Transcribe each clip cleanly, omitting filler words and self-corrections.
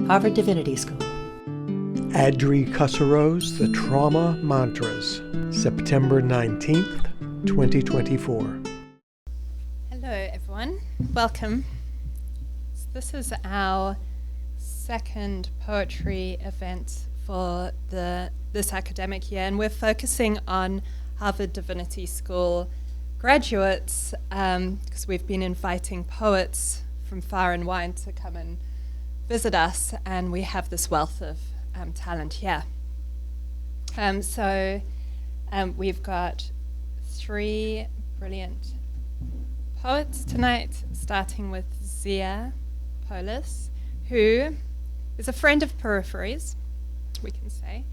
Harvard Divinity School. Adrie Kusserow's The Trauma Mantras, September 19th, 2024. Hello everyone, welcome. This is our second poetry event for this academic year, and we're focusing on Harvard Divinity School graduates because we've been inviting poets from far and wide to come and visit us, and we have this wealth of talent here. We've got three brilliant poets tonight, starting with Zia Polis, who is a friend of Peripheries, we can say,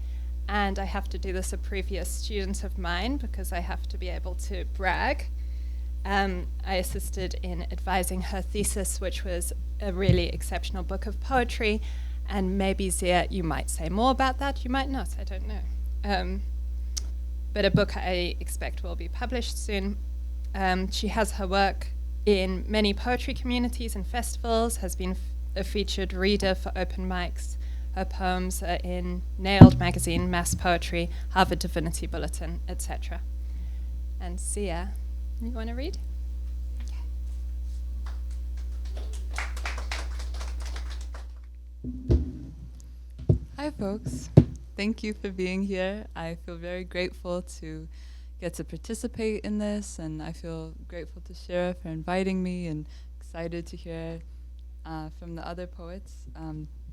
and I have to do this, a previous student of mine, because I have to be able to brag. I assisted in advising her thesis, which was a really exceptional book of poetry, and maybe Zia, you might say more about that, you might not, I don't know. But a book I expect will be published soon. She has her work in many poetry communities and festivals, has been a featured reader for open mics. Her poems are in Nailed magazine, Mass Poetry, Harvard Divinity Bulletin, etc. And Zia, you want to read? Hi folks, thank you for being here. I feel very grateful to get to participate in this, and I feel grateful to Shira for inviting me, and excited to hear from the other poets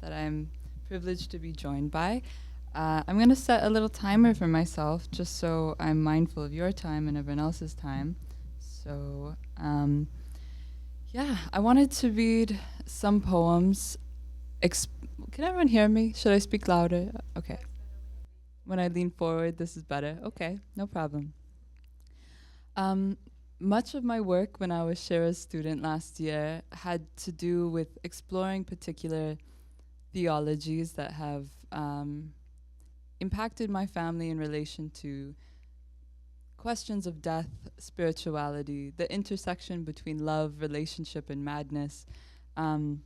that I'm privileged to be joined by. I'm going to set a little timer for myself just so I'm mindful of your time and everyone else's time. So I wanted to read some poems. Can everyone hear me? Should I speak louder? Okay. When I lean forward, this is better. Okay, no problem. Much of my work when I was Shira's student last year had to do with exploring particular theologies that have impacted my family in relation to questions of death, spirituality, the intersection between love, relationship, and madness. And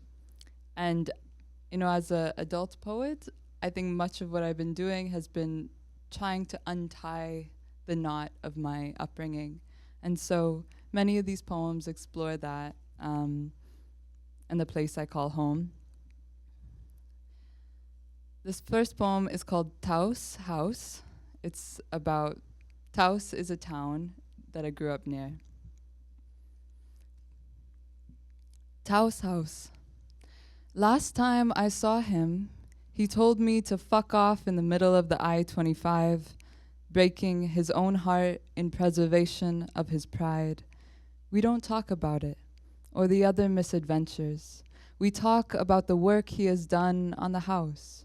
you know, as an adult poet, I think much of what I've been doing has been trying to untie the knot of my upbringing. And so many of these poems explore that and the place I call home. This first poem is called Taos House. It's about, Taos is a town that I grew up near. Taos House. Last time I saw him, he told me to fuck off in the middle of the I-25, breaking his own heart in preservation of his pride. We don't talk about it, or the other misadventures. We talk about the work he has done on the house.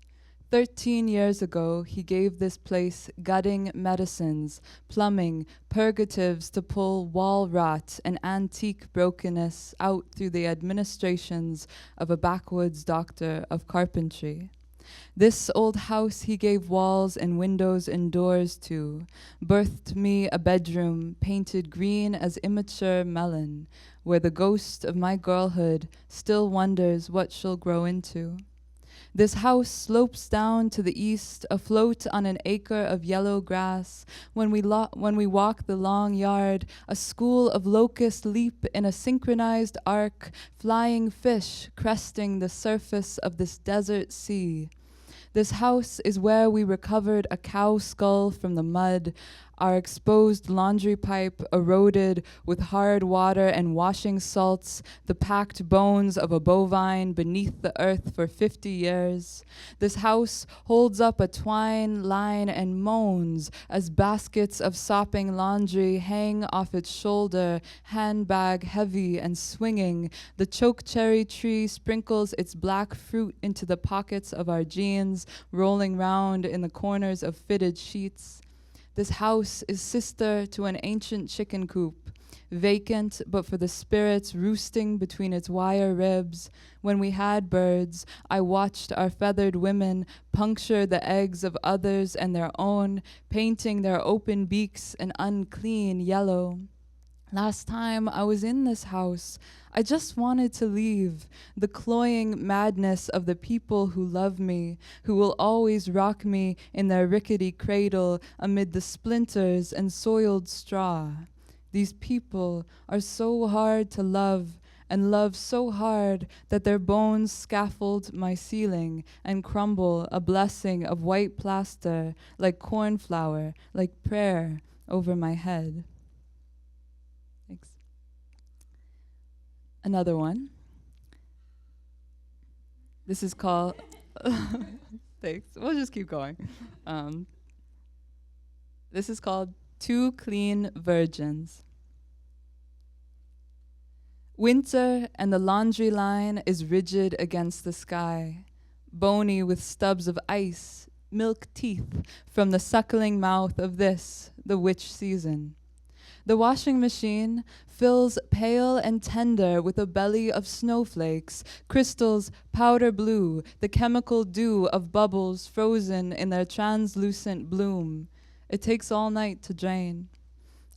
13 years ago, he gave this place gutting medicines, plumbing, purgatives to pull wall rot and antique brokenness out through the administrations of a backwoods doctor of carpentry. This old house he gave walls and windows and doors to, birthed me a bedroom painted green as immature melon, where the ghost of my girlhood still wonders what she'll grow into. This house slopes down to the east, afloat on an acre of yellow grass. When we walk the long yard, a school of locusts leap in a synchronized arc, flying fish cresting the surface of this desert sea. This house is where we recovered a cow skull from the mud, our exposed laundry pipe eroded with hard water and washing salts, the packed bones of a bovine beneath the earth for 50 years. This house holds up a twine line and moans as baskets of sopping laundry hang off its shoulder, handbag heavy and swinging. The chokecherry tree sprinkles its black fruit into the pockets of our jeans, rolling round in the corners of fitted sheets. This house is sister to an ancient chicken coop, vacant but for the spirits roosting between its wire ribs. When we had birds, I watched our feathered women puncture the eggs of others and their own, painting their open beaks an unclean yellow. Last time I was in this house, I just wanted to leave. The cloying madness of the people who love me, who will always rock me in their rickety cradle amid the splinters and soiled straw. These people are so hard to love, and love so hard that their bones scaffold my ceiling and crumble a blessing of white plaster like cornflour, like prayer over my head. Thanks. Another one. This is called, thanks, we'll just keep going. This is called Two Clean Virgins. Winter and the laundry line is rigid against the sky, bony with stubs of ice, milk teeth from the suckling mouth of this, the witch season. The washing machine fills pale and tender with a belly of snowflakes, crystals powder blue, the chemical dew of bubbles frozen in their translucent bloom. It takes all night to drain.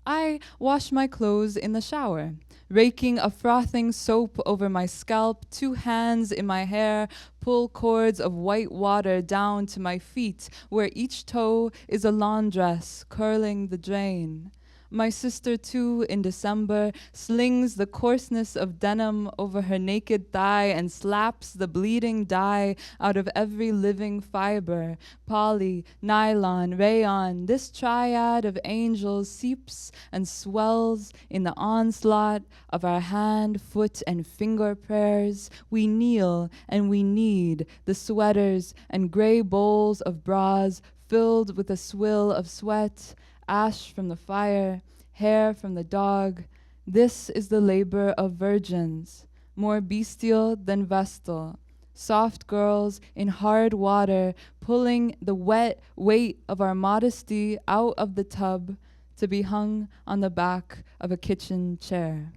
I wash my clothes in the shower, raking a frothing soap over my scalp, 2 hands in my hair, pull cords of white water down to my feet, where each toe is a laundress curling the drain. My sister, too, in December, slings the coarseness of denim over her naked thigh and slaps the bleeding dye out of every living fiber. Poly, nylon, rayon, this triad of angels seeps and swells in the onslaught of our hand, foot, and finger prayers. We kneel and we knead the sweaters and gray bowls of bras filled with a swill of sweat, ash from the fire, hair from the dog. This is the labor of virgins, more bestial than vestal. Soft girls in hard water, pulling the wet weight of our modesty out of the tub to be hung on the back of a kitchen chair.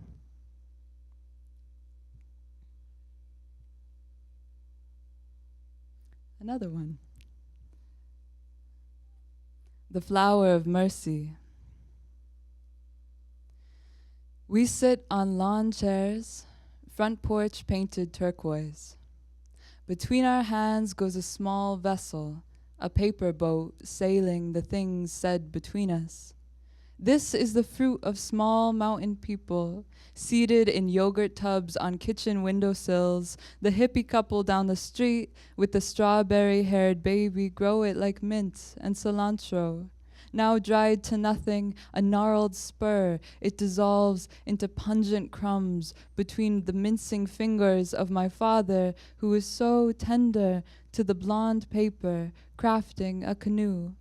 Another one. The flower of mercy. We sit on lawn chairs, front porch painted turquoise. Between our hands goes a small vessel, a paper boat sailing the things said between us. This is the fruit of small mountain people, seated in yogurt tubs on kitchen windowsills. The hippie couple down the street with the strawberry-haired baby grow it like mint and cilantro. Now dried to nothing, a gnarled spur, it dissolves into pungent crumbs between the mincing fingers of my father, who is so tender to the blonde paper, crafting a canoe.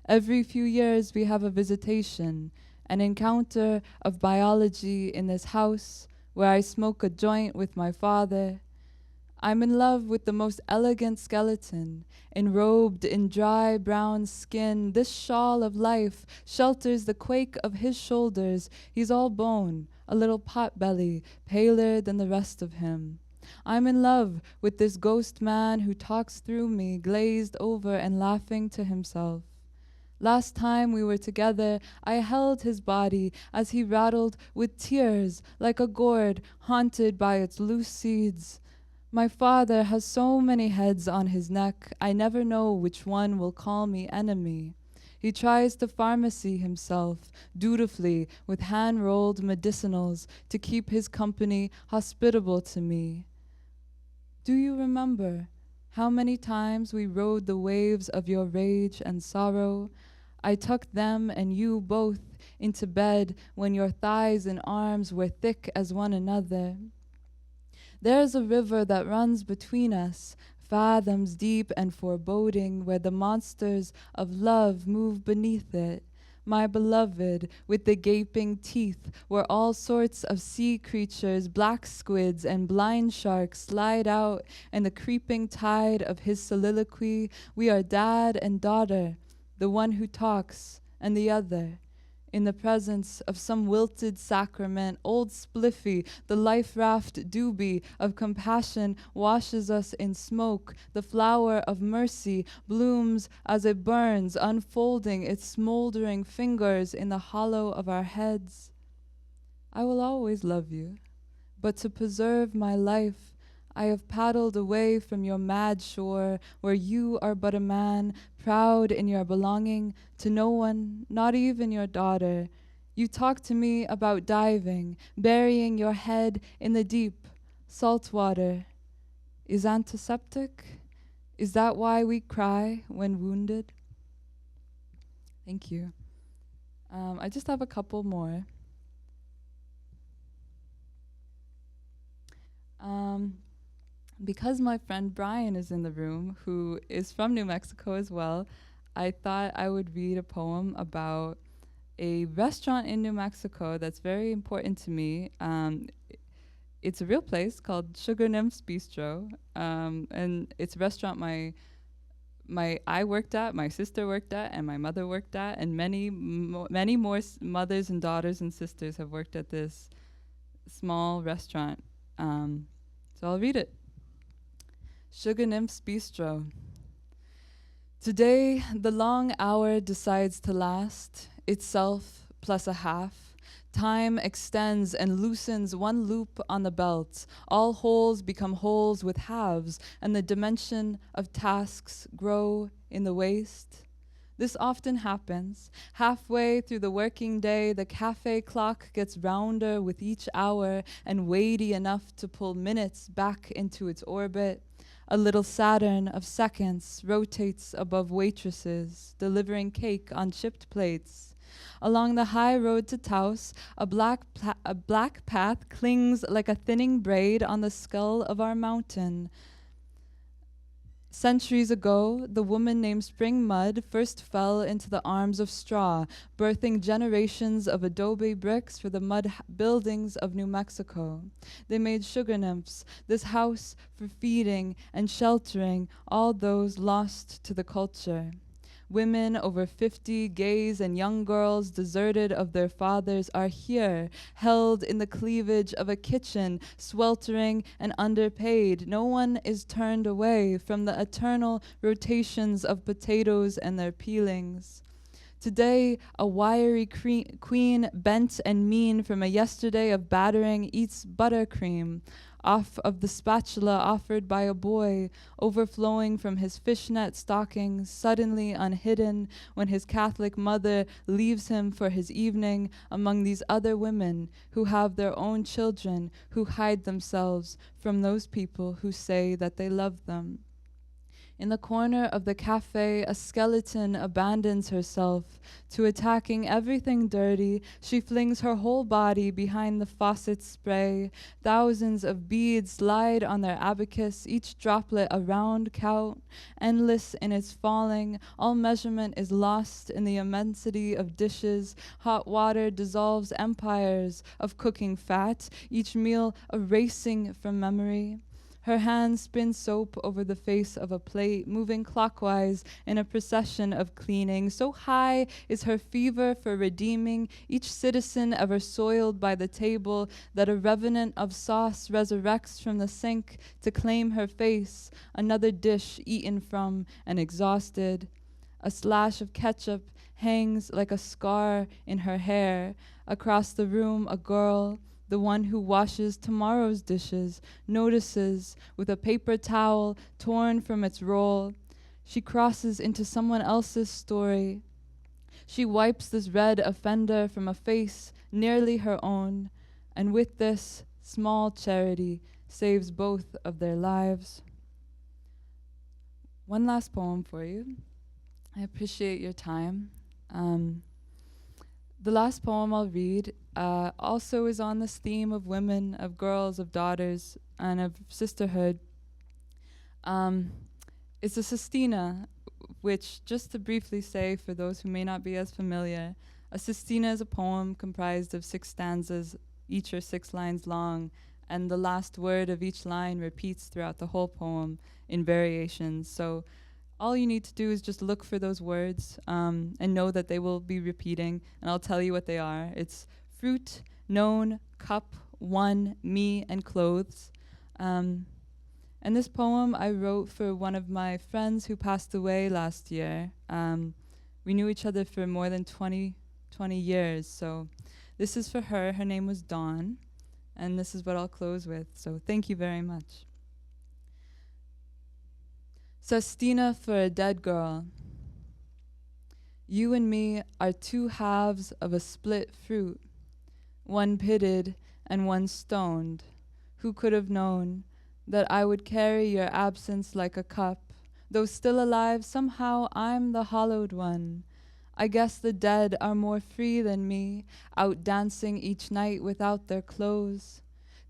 Every few years we have a visitation, an encounter of biology in this house where I smoke a joint with my father. I'm in love with the most elegant skeleton, enrobed in dry brown skin. This shawl of life shelters the quake of his shoulders. He's all bone, a little pot-belly, paler than the rest of him. I'm in love with this ghost man who talks through me, glazed over and laughing to himself. Last time we were together, I held his body as he rattled with tears like a gourd haunted by its loose seeds. My father has so many heads on his neck, I never know which one will call me enemy. He tries to pharmacy himself, dutifully, with hand-rolled medicinals to keep his company hospitable to me. Do you remember how many times we rode the waves of your rage and sorrow? I tucked them and you both into bed when your thighs and arms were thick as one another. There's a river that runs between us, fathoms deep and foreboding, where the monsters of love move beneath it. My beloved, with the gaping teeth, where all sorts of sea creatures, black squids and blind sharks slide out, and the creeping tide of his soliloquy, we are dad and daughter, the one who talks and the other. In the presence of some wilted sacrament, old Spliffy, the life raft doobie of compassion, washes us in smoke. The flower of mercy blooms as it burns, unfolding its smoldering fingers in the hollow of our heads. I will always love you, but to preserve my life, I have paddled away from your mad shore, where you are but a man, proud in your belonging to no one, not even your daughter. You talk to me about diving, burying your head in the deep, salt water. Is antiseptic? Is that why we cry when wounded? Thank you. I just have a couple more. Because my friend Brian is in the room, who is from New Mexico as well, I thought I would read a poem about a restaurant in New Mexico that's very important to me. It's a real place called Sugar Nymph's Bistro, and it's a restaurant I worked at, my sister worked at, and my mother worked at, and many more mothers and daughters and sisters have worked at this small restaurant. So I'll read it. Sugar Nymph's Bistro. Today, the long hour decides to last, itself plus a half. Time extends and loosens one loop on the belt. All holes become holes with halves, and the dimension of tasks grow in the waist. This often happens. Halfway through the working day, the cafe clock gets rounder with each hour and weighty enough to pull minutes back into its orbit. A little Saturn of seconds rotates above waitresses, delivering cake on chipped plates. Along the high road to Taos, a black path clings like a thinning braid on the skull of our mountain. Centuries ago, the woman named Spring Mud first fell into the arms of straw, birthing generations of adobe bricks for the mud buildings of New Mexico. They made sugar nymphs, this house for feeding and sheltering all those lost to the culture. Women over 50, gays and young girls deserted of their fathers are here, held in the cleavage of a kitchen, sweltering and underpaid. No one is turned away from the eternal rotations of potatoes and their peelings. Today, a wiry queen, bent and mean from a yesterday of battering, eats buttercream off of the spatula offered by a boy, overflowing from his fishnet stockings, suddenly unhidden when his Catholic mother leaves him for his evening among these other women who have their own children, who hide themselves from those people who say that they love them. In the corner of the cafe, a skeleton abandons herself to attacking everything dirty. She flings her whole body behind the faucet spray. Thousands of beads slide on their abacus, each droplet a round count, endless in its falling. All measurement is lost in the immensity of dishes. Hot water dissolves empires of cooking fat, each meal erasing from memory. Her hands spin soap over the face of a plate, moving clockwise in a procession of cleaning. So high is her fever for redeeming each citizen ever soiled by the table that a revenant of sauce resurrects from the sink to claim her face, another dish eaten from and exhausted. A slash of ketchup hangs like a scar in her hair. Across the room, a girl, the one who washes tomorrow's dishes, notices with a paper towel torn from its roll. She crosses into someone else's story. She wipes this red offender from a face nearly her own, and with this small charity saves both of their lives. One last poem for you. I appreciate your time. The last poem I'll read also is on this theme of women, of girls, of daughters, and of sisterhood. It's a sestina, which, just to briefly say for those who may not be as familiar, a sestina is a poem comprised of 6 stanzas, each are 6 lines long, and the last word of each line repeats throughout the whole poem in variations. So all you need to do is just look for those words and know that they will be repeating, and I'll tell you what they are. It's fruit, known, cup, one, me, and clothes. And this poem I wrote for one of my friends who passed away last year. We knew each other for more than 20 years, so This is for her. Her name was Dawn. And this is what I'll close with. So thank you very much. Sestina for a dead girl. You and me are two halves of a split fruit, one pitted and one stoned. Who could have known that I would carry your absence like a cup? Though still alive, somehow I'm the hollowed one. I guess the dead are more free than me, out dancing each night without their clothes.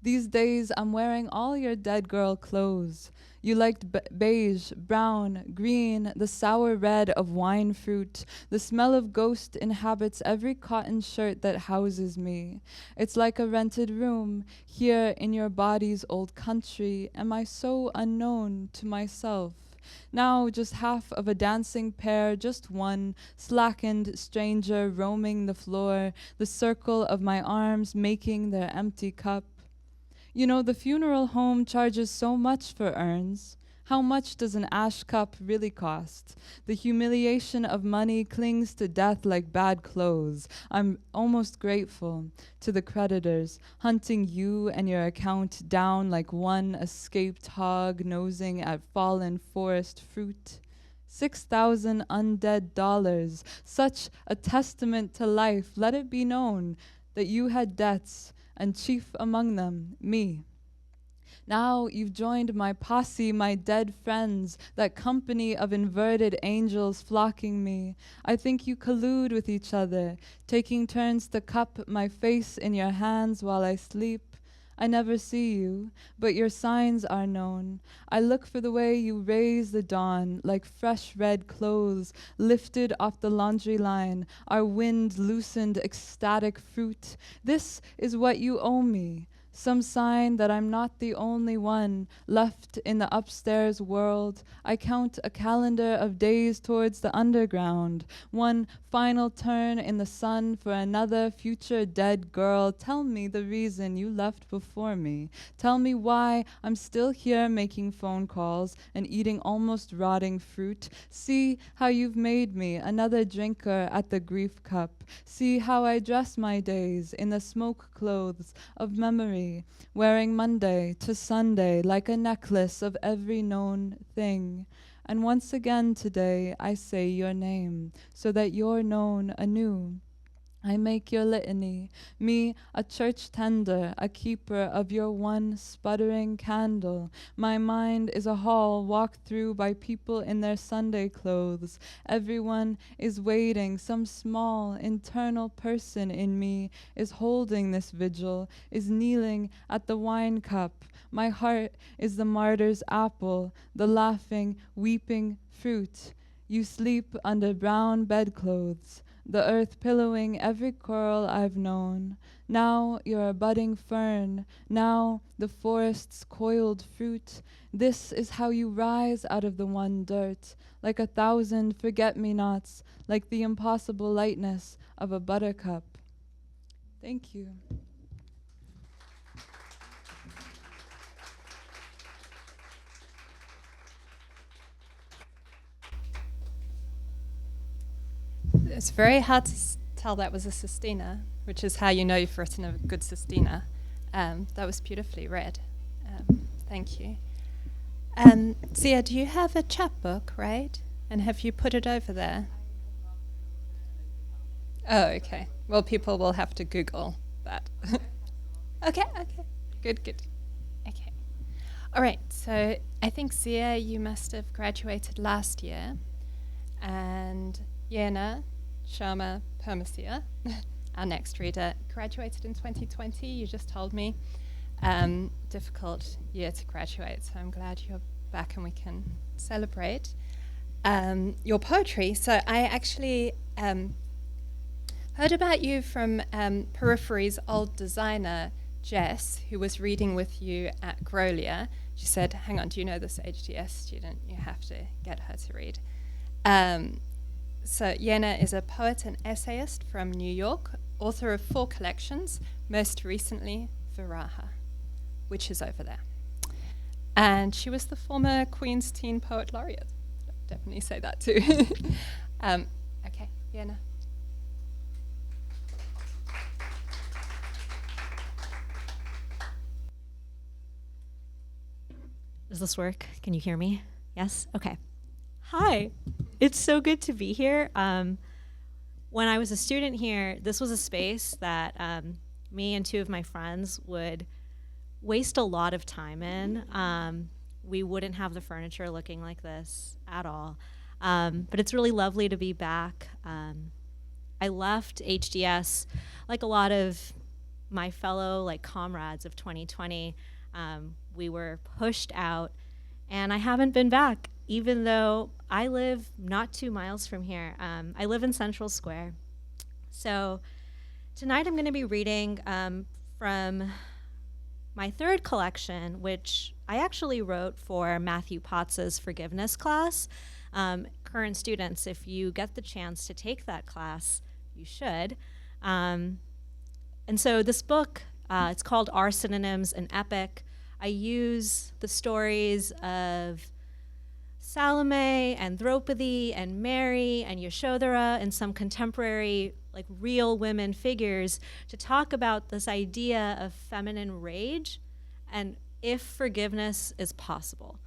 These days I'm wearing all your dead girl clothes. You liked beige, brown, green, the sour red of wine fruit. The smell of ghost inhabits every cotton shirt that houses me. It's like a rented room here in your body's old country. Am I so unknown to myself? Now just half of a dancing pair, just one slackened stranger roaming the floor, the circle of my arms making their empty cup. You know, the funeral home charges so much for urns. How much does an ash cup really cost? The humiliation of money clings to death like bad clothes. I'm almost grateful to the creditors, hunting you and your account down like one escaped hog nosing at fallen forest fruit. 6,000 undead dollars, such a testament to life. Let it be known that you had debts, and chief among them, me. Now you've joined my posse, my dead friends, that company of inverted angels flocking me. I think you collude with each other, taking turns to cup my face in your hands while I sleep. I never see you, but your signs are known. I look for the way you raise the dawn, like fresh red clothes lifted off the laundry line, our wind loosened ecstatic fruit. This is what you owe me. Some sign that I'm not the only one left in the upstairs world. I count a calendar of days towards the underground. One final turn in the sun for another future dead girl. Tell me the reason you left before me. Tell me why I'm still here making phone calls and eating almost rotting fruit. See how you've made me another drinker at the grief cup. See how I dress my days in the smoke clothes of memory, wearing Monday to Sunday like a necklace of every known thing. And once again today I say your name, so that you're known anew. I make your litany, me a church tender, a keeper of your one sputtering candle. My mind is a hall walked through by people in their Sunday clothes. Everyone is waiting. Some small internal person in me is holding this vigil, is kneeling at the wine cup. My heart is the martyr's apple, the laughing, weeping fruit. You sleep under brown bedclothes, the earth pillowing every curl I've known. Now you're a budding fern, now the forest's coiled fruit. This is how you rise out of the one dirt, like 1,000 forget-me-nots, like the impossible lightness of a buttercup. Thank you. It's very hard to tell that was a sestina, which is how you know you've written a good sestina. That was beautifully read. Thank you. Zia, do you have a chapbook, right? And have you put it over there? Oh, okay. Well, people will have to Google that. Okay. Good. Okay. All right, so I think, Zia, you must have graduated last year. And Yena, Sharma, Purmasir, our next reader, graduated in 2020, you just told me. Difficult year to graduate, so I'm glad you're back and we can celebrate your poetry. So I actually heard about you from Periphery's old designer, Jess, who was reading with you at Grolier. She said, hang on, do you know this HDS student? You have to get her to read. So Yena is a poet and essayist from New York, author of 4 collections, most recently Viraha, which is over there. And she was the former Queen's Teen Poet Laureate. I'll definitely say that too. Okay, Yena. Does this work? Can you hear me? Yes? Okay. Hi. It's so good to be here. When I was a student here, this was a space that me and two of my friends would waste a lot of time in. We wouldn't have the furniture looking like this at all. But it's really lovely to be back. I left HDS like a lot of my fellow comrades of 2020. We were pushed out, and I haven't been back, even though I live not 2 miles from here. I live in Central Square. So tonight I'm going to be reading from my third collection, which I actually wrote for Matthew Potts's forgiveness class. Current students, if you get the chance to take that class, you should. And so this book, it's called Our Synonyms, an Epic. I use the stories of Salome and Draupadi and Mary and Yashodhara and some contemporary real women figures to talk about this idea of feminine rage and if forgiveness is possible.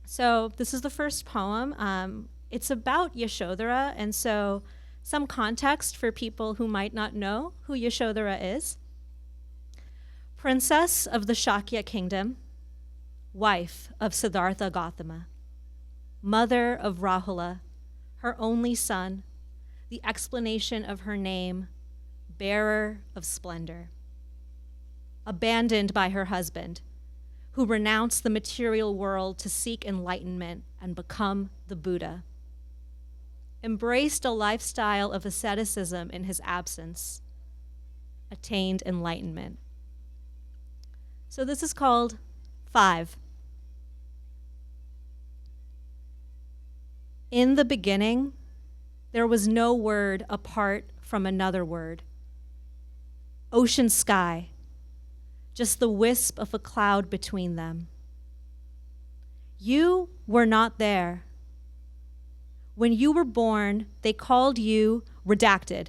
So this is the first poem. It's about Yashodhara, and so some context for people who might not know who Yashodhara is. Princess of the Shakya kingdom, wife of Siddhartha Gautama, mother of Rahula, her only son, the explanation of her name, bearer of splendor. Abandoned by her husband, who renounced the material world to seek enlightenment and become the Buddha. Embraced a lifestyle of asceticism in his absence, attained enlightenment. So this is called 5. In the beginning, there was no word apart from another word. Ocean sky, just the wisp of a cloud between them. You were not there. When you were born, they called you redacted.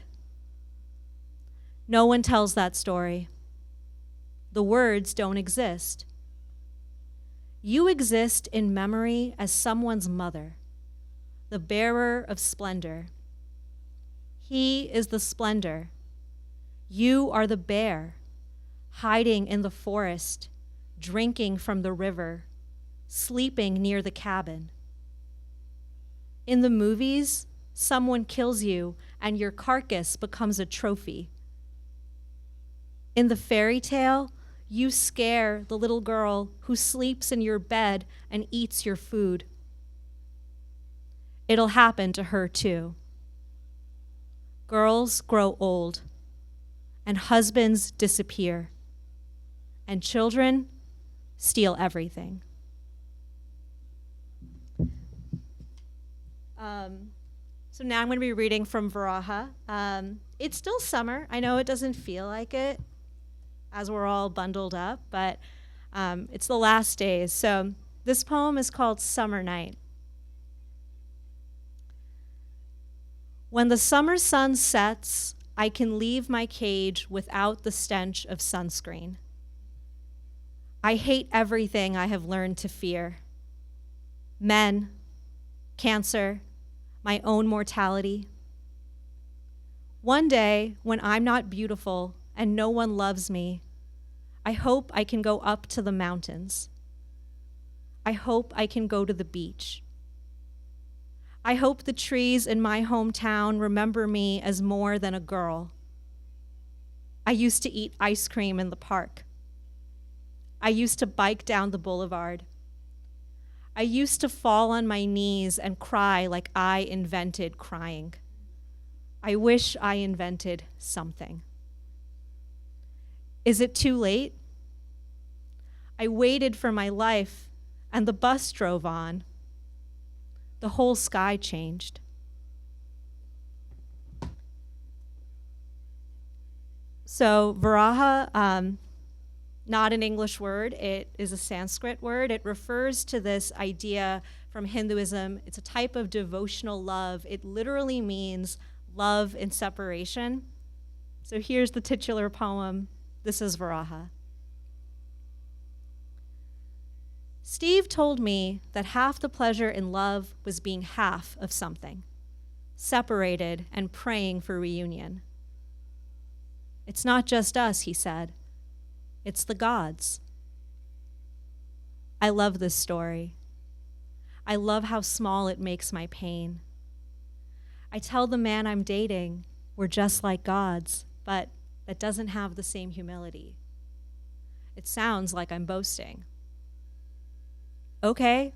No one tells that story. The words don't exist. You exist in memory as someone's mother, the bearer of splendor. He is the splendor. You are the bear, hiding in the forest, drinking from the river, sleeping near the cabin. In the movies, someone kills you and your carcass becomes a trophy. In the fairy tale, you scare the little girl who sleeps in your bed and eats your food. It'll happen to her too. Girls grow old, and husbands disappear, and children steal everything. So now I'm going to be reading from Varaha. It's still summer. I know it doesn't feel like it as we're all bundled up, but it's the last days. So this poem is called Summer Night. When the summer sun sets, I can leave my cage without the stench of sunscreen. I hate everything I have learned to fear. Men, cancer, my own mortality. One day, when I'm not beautiful and no one loves me, I hope I can go up to the mountains. I hope I can go to the beach. I hope the trees in my hometown remember me as more than a girl. I used to eat ice cream in the park. I used to bike down the boulevard. I used to fall on my knees and cry like I invented crying. I wish I invented something. Is it too late? I waited for my life, and the bus drove on. The whole sky changed. So Varaha, not an English word, it is a Sanskrit word. It refers to this idea from Hinduism. It's a type of devotional love. It literally means love in separation. So here's the titular poem. This is Varaha. Steve told me that half the pleasure in love was being half of something, separated and praying for reunion. It's not just us, he said. It's the gods. I love this story. I love how small it makes my pain. I tell the man I'm dating we're just like gods, but that doesn't have the same humility. It sounds like I'm boasting. Okay,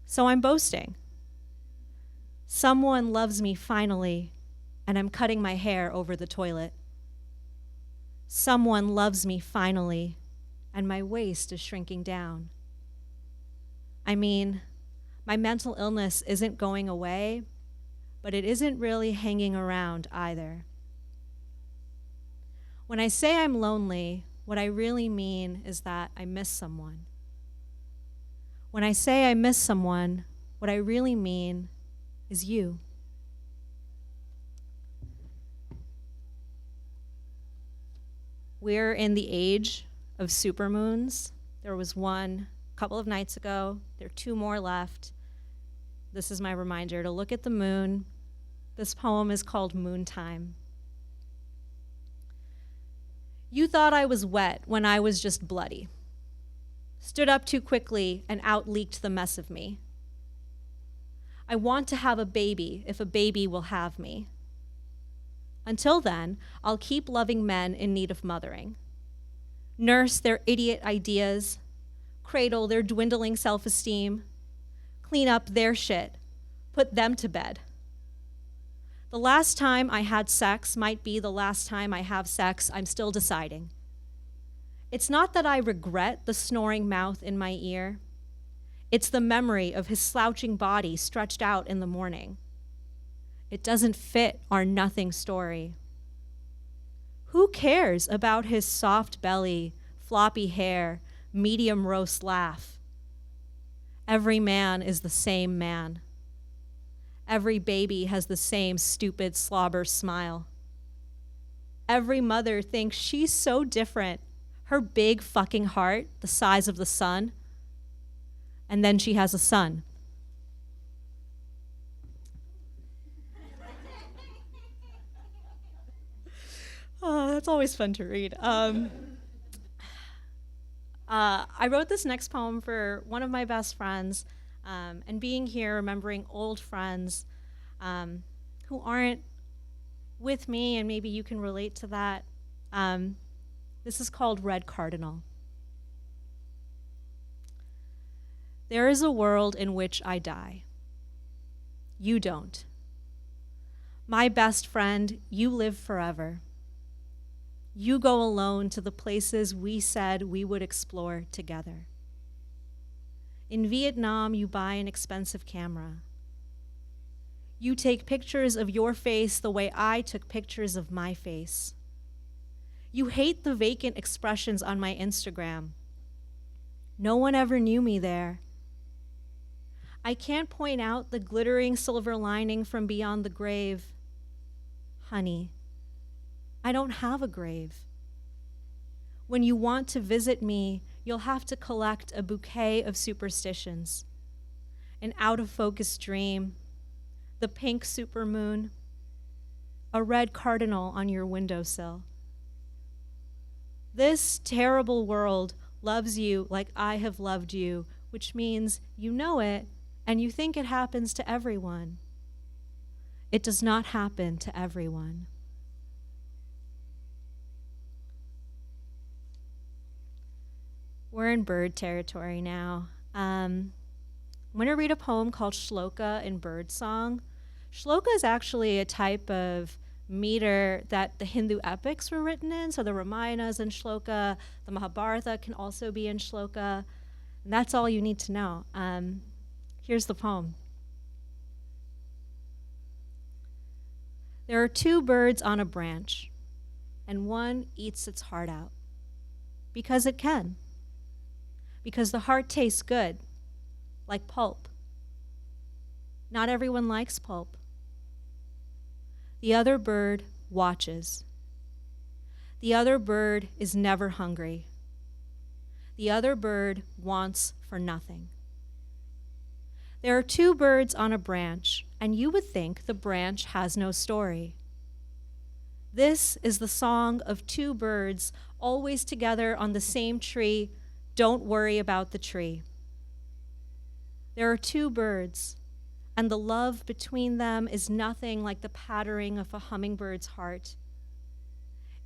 so I'm boasting. Someone loves me finally, and I'm cutting my hair over the toilet. Someone loves me finally, and my waist is shrinking down. I mean, my mental illness isn't going away, but it isn't really hanging around either. When I say I'm lonely, what I really mean is that I miss someone. When I say I miss someone, what I really mean is you. We're in the age of supermoons. There was one a couple of nights ago. There are 2 more left. This is my reminder to look at the moon. This poem is called Moontime. You thought I was wet when I was just bloody. Stood up too quickly and out-leaked the mess of me. I want to have a baby if a baby will have me. Until then, I'll keep loving men in need of mothering. Nurse their idiot ideas, cradle their dwindling self-esteem, clean up their shit, put them to bed. The last time I had sex might be the last time I have sex. I'm still deciding. It's not that I regret the snoring mouth in my ear. It's the memory of his slouching body stretched out in the morning. It doesn't fit our nothing story. Who cares about his soft belly, floppy hair, medium roast laugh? Every man is the same man. Every baby has the same stupid slobber smile. Every mother thinks she's so different, her big fucking heart the size of the sun, and then she has a son. Oh, that's always fun to read. I wrote this next poem for one of my best friends, and being here, remembering old friends who aren't with me, and maybe you can relate to that. This is called Red Cardinal. There is a world in which I die. You don't. My best friend, you live forever. You go alone to the places we said we would explore together. In Vietnam, you buy an expensive camera. You take pictures of your face the way I took pictures of my face. You hate the vacant expressions on my Instagram. No one ever knew me there. I can't point out the glittering silver lining from beyond the grave. Honey, I don't have a grave. When you want to visit me, you'll have to collect a bouquet of superstitions, an out-of-focus dream, the pink supermoon, a red cardinal on your windowsill. This terrible world loves you like I have loved you, which means you know it and you think it happens to everyone. It does not happen to everyone. We're in bird territory now. I'm going to read a poem called Shloka in Birdsong. Shloka is actually a type of meter that the Hindu epics were written in. So the Ramayana's in Shloka, the Mahabharata can also be in Shloka. And that's all you need to know. Here's the poem. There are 2 birds on a branch, and one eats its heart out. Because it can. Because the heart tastes good, like pulp. Not everyone likes pulp. The other bird watches. The other bird is never hungry. The other bird wants for nothing. There are two birds on a branch, and you would think the branch has no story. This is the song of two birds always together on the same tree. Don't worry about the tree. There are two birds, and the love between them is nothing like the pattering of a hummingbird's heart.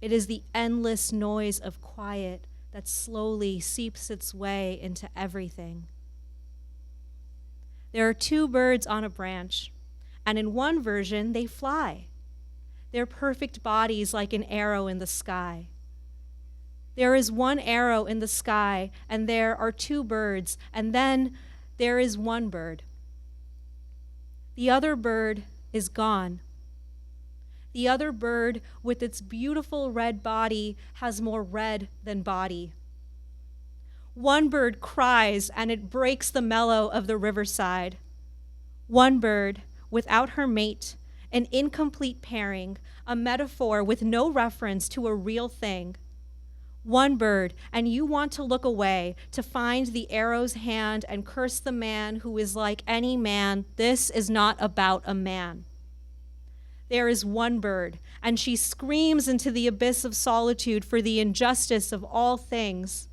It is the endless noise of quiet that slowly seeps its way into everything. There are two birds on a branch, and in one version they fly, their perfect bodies like an arrow in the sky. There is one arrow in the sky, and there are two birds, and then there is one bird. The other bird is gone. The other bird, with its beautiful red body, has more red than body. One bird cries, and it breaks the mellow of the riverside. One bird, without her mate, an incomplete pairing, a metaphor with no reference to a real thing. One bird, and you want to look away, to find the arrow's hand and curse the man who is like any man. This is not about a man. There is one bird, and she screams into the abyss of solitude for the injustice of all things.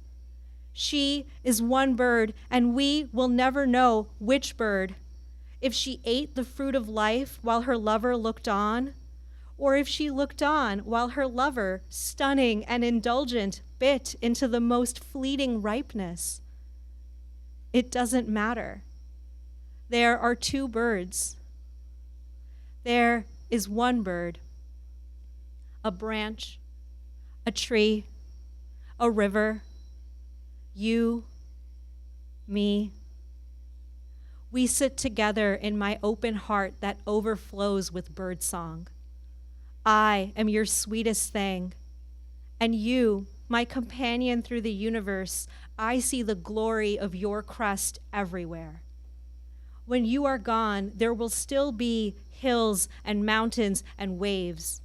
She is one bird, and we will never know which bird. If she ate the fruit of life while her lover looked on, or if she looked on while her lover, stunning and indulgent, bit into the most fleeting ripeness. It doesn't matter. There are two birds. There is one bird, a branch, a tree, a river, you, me. We sit together in my open heart that overflows with birdsong. I am your sweetest thing, and you, my companion through the universe, I see the glory of your crest everywhere. When you are gone, there will still be hills and mountains and waves.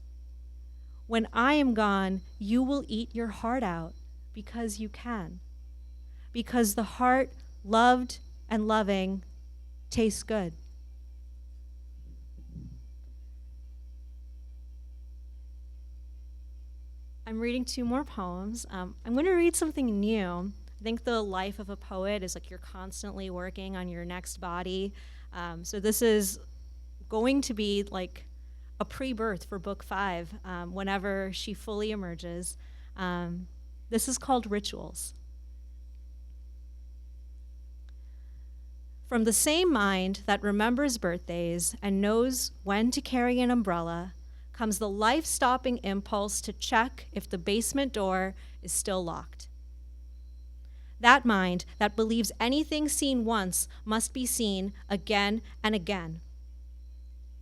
When I am gone, you will eat your heart out because you can. Because the heart loved and loving tastes good. I'm reading two more poems. I'm going to read something new. I think the life of a poet is like you're constantly working on your next body. So this is going to be like a pre-birth for book 5 whenever she fully emerges. This is called Rituals. From the same mind that remembers birthdays and knows when to carry an umbrella comes the life-stopping impulse to check if the basement door is still locked. That mind that believes anything seen once must be seen again and again.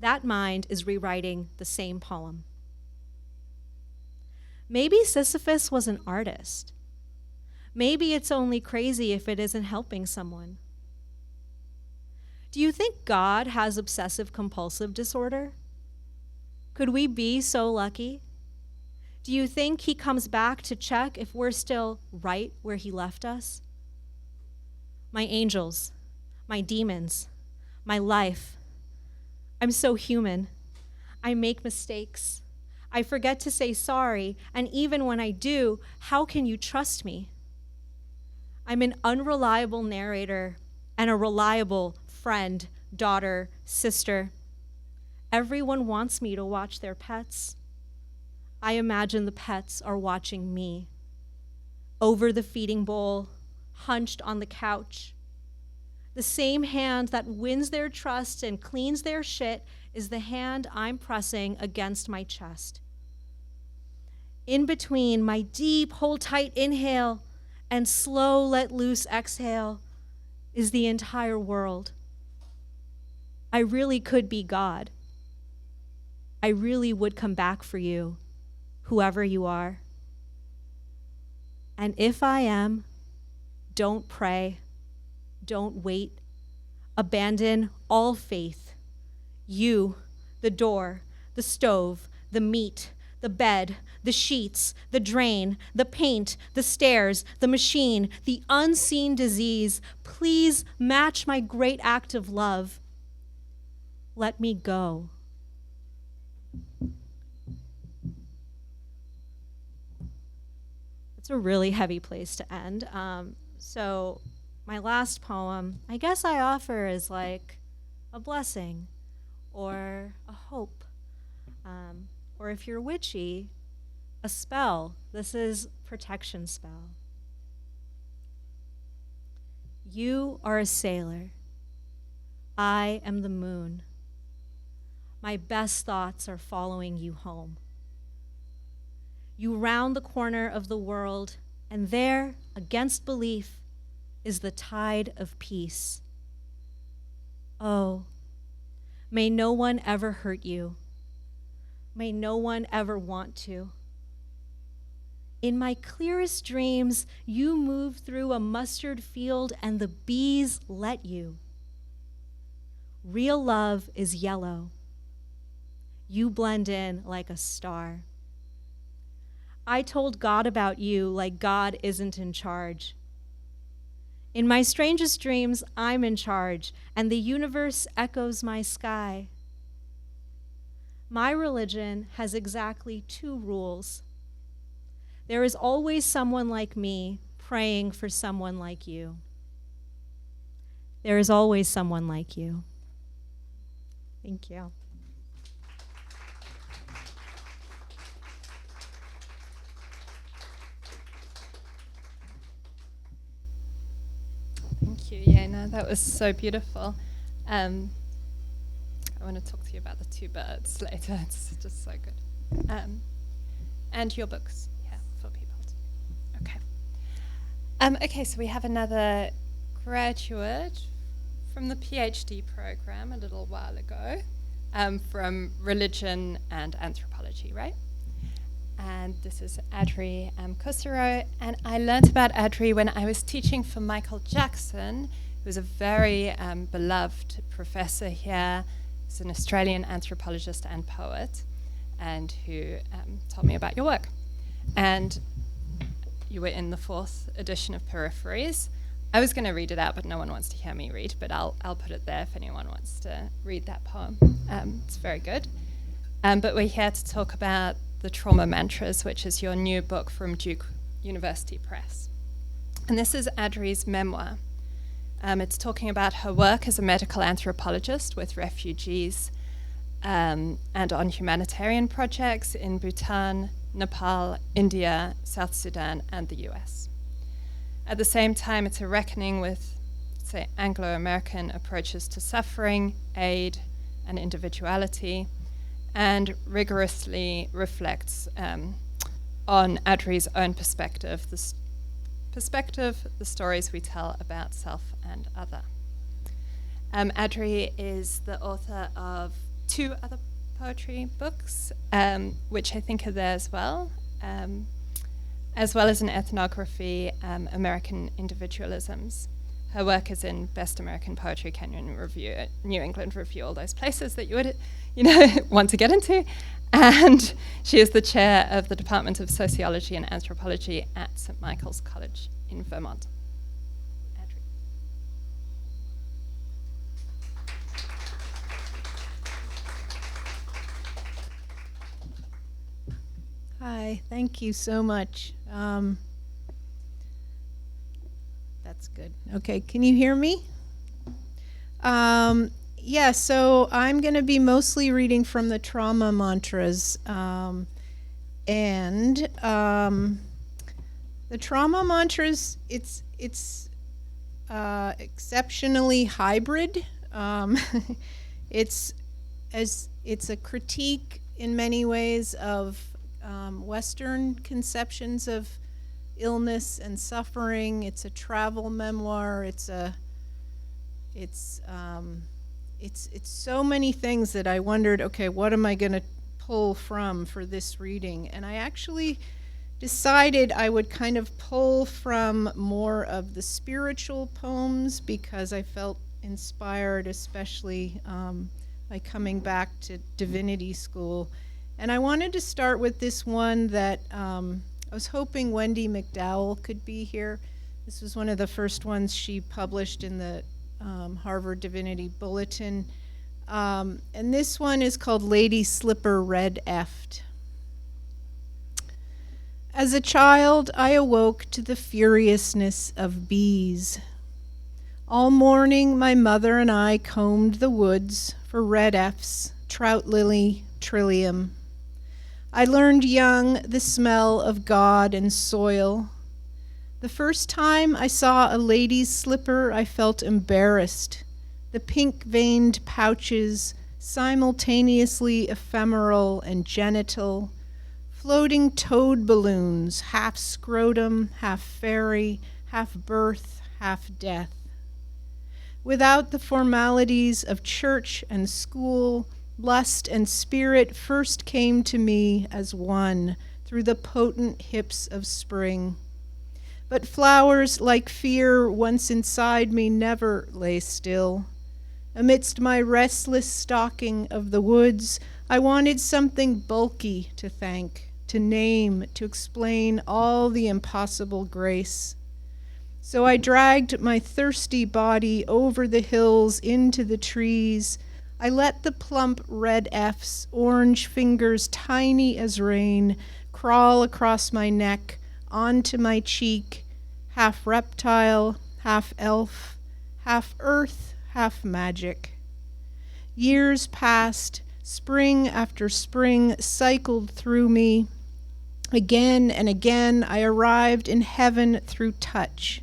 That mind is rewriting the same poem. Maybe Sisyphus was an artist. Maybe it's only crazy if it isn't helping someone. Do you think God has obsessive-compulsive disorder? Could we be so lucky? Do you think he comes back to check if we're still right where he left us? My angels, my demons, my life. I'm so human. I make mistakes. I forget to say sorry, and even when I do, how can you trust me? I'm an unreliable narrator and a reliable friend, daughter, sister. Everyone wants me to watch their pets. I imagine the pets are watching me. Over the feeding bowl, hunched on the couch. The same hand that wins their trust and cleans their shit is the hand I'm pressing against my chest. In between my deep, hold tight inhale and slow let loose exhale is the entire world. I really could be God. I really would come back for you, whoever you are. And if I am, don't pray, don't wait, abandon all faith. You, the door, the stove, the meat, The bed, the sheets, the drain, the paint, the stairs, the machine, the unseen disease. Please match my great act of love. Let me go. It's a really heavy place to end. So my last poem, I guess I offer is like a blessing or a hope. Or if you're witchy, a spell. This is protection spell. You are a sailor. I am the moon. My best thoughts are following you home. You round the corner of the world, and there, against belief, is the tide of peace. Oh, may no one ever hurt you. May no one ever want to. In my clearest dreams, you move through a mustard field and the bees let you. Real love is yellow. You blend in like a star. I told God about you like God isn't in charge. In my strangest dreams, I'm in charge, and the universe echoes my sky. My religion has exactly 2 rules. There is always someone like me praying for someone like you. There is always someone like you. Thank you. Thank you, Yena. That was so beautiful. I want to talk to you about the 2 birds later. It's just so good. And your books, yeah, for people too. Okay. Okay, so we have another graduate from the PhD program a little while ago, from religion and anthropology, right? And this is Adrie Kusserow. And I learned about Adrie when I was teaching for Michael Jackson, who was a very beloved professor here. He's an Australian anthropologist and poet, and who told me about your work. And you were in the 4th edition of Peripheries. I was going to read it out, but no one wants to hear me read, but I'll put it there if anyone wants to read that poem. It's very good. But we're here to talk about The Trauma Mantras, which is your new book from Duke University Press. And this is Adrie's memoir. It's talking about her work as a medical anthropologist with refugees and on humanitarian projects in Bhutan, Nepal, India, South Sudan, and the US. At the same time, it's a reckoning with, say, Anglo-American approaches to suffering, aid, and individuality, and rigorously reflects on Adrie's own perspective, the stories we tell about self and other. Adrie is the author of 2 other poetry books, which I think are there as well as an ethnography, American Individualisms. Her work is in Best American Poetry, Kenyon Review, New England Review, all those places that you would, want to get into. And she is the chair of the Department of Sociology and Anthropology at St. Michael's College in Vermont. Adrie. Hi, thank you so much. That's good. Okay, can you hear me? Yeah, so I'm going to be mostly reading from the Trauma Mantras. The Trauma Mantras, it's exceptionally hybrid. It's a critique in many ways of Western conceptions of illness and suffering. It's a travel memoir. It's so many things that I wondered, okay, what am I going to pull from for this reading? And I actually decided I would kind of pull from more of the spiritual poems because I felt inspired, especially by coming back to Divinity School And I wanted to start with this one that I was hoping Wendy McDowell could be here. This was one of the first ones she published in the Harvard Divinity Bulletin. And this one is called Lady Slipper Red Effed. As a child, I awoke to the furiousness of bees. All morning, my mother and I combed the woods for red F's, trout lily, trillium. I learned young the smell of God and soil. The first time I saw a lady's slipper, I felt embarrassed. The pink-veined pouches, simultaneously ephemeral and genital, floating toad balloons, half scrotum, half fairy, half birth, half death. Without the formalities of church and school, lust and spirit first came to me as one through the potent hips of spring. But flowers like fear once inside me never lay still. Amidst my restless stalking of the woods, I wanted something bulky to thank, to name, to explain all the impossible grace. So I dragged my thirsty body over the hills into the trees. I let the plump red F's, orange fingers tiny as rain, crawl across my neck, onto my cheek, half reptile, half elf, half earth, half magic. Years passed, spring after spring cycled through me. Again and again I arrived in heaven through touch,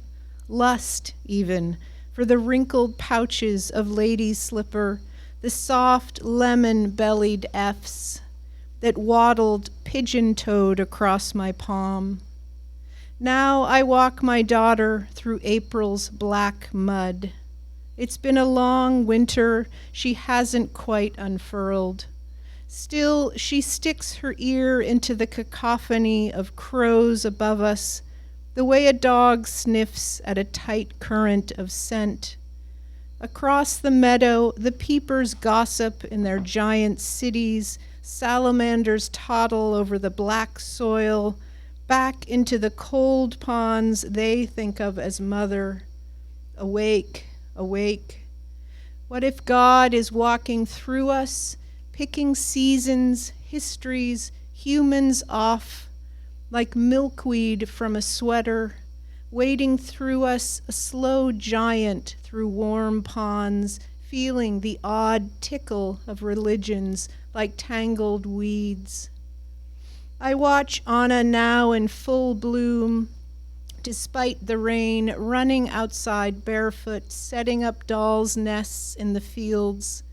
lust even, for the wrinkled pouches of Lady Slipper, the soft lemon-bellied F's that waddled pigeon-toed across my palm. Now I walk my daughter through April's black mud. It's been a long winter, she hasn't quite unfurled. Still, she sticks her ear into the cacophony of crows above us, the way a dog sniffs at a tight current of scent. Across the meadow, the peepers gossip in their giant cities, salamanders toddle over the black soil, back into the cold ponds they think of as mother. Awake, awake. What if God is walking through us, picking seasons, histories, humans off, like milkweed from a sweater, wading through us, a slow giant through warm ponds, feeling the odd tickle of religions like tangled weeds. I watch Anna now in full bloom, despite the rain, running outside barefoot, setting up dolls' nests in the fields,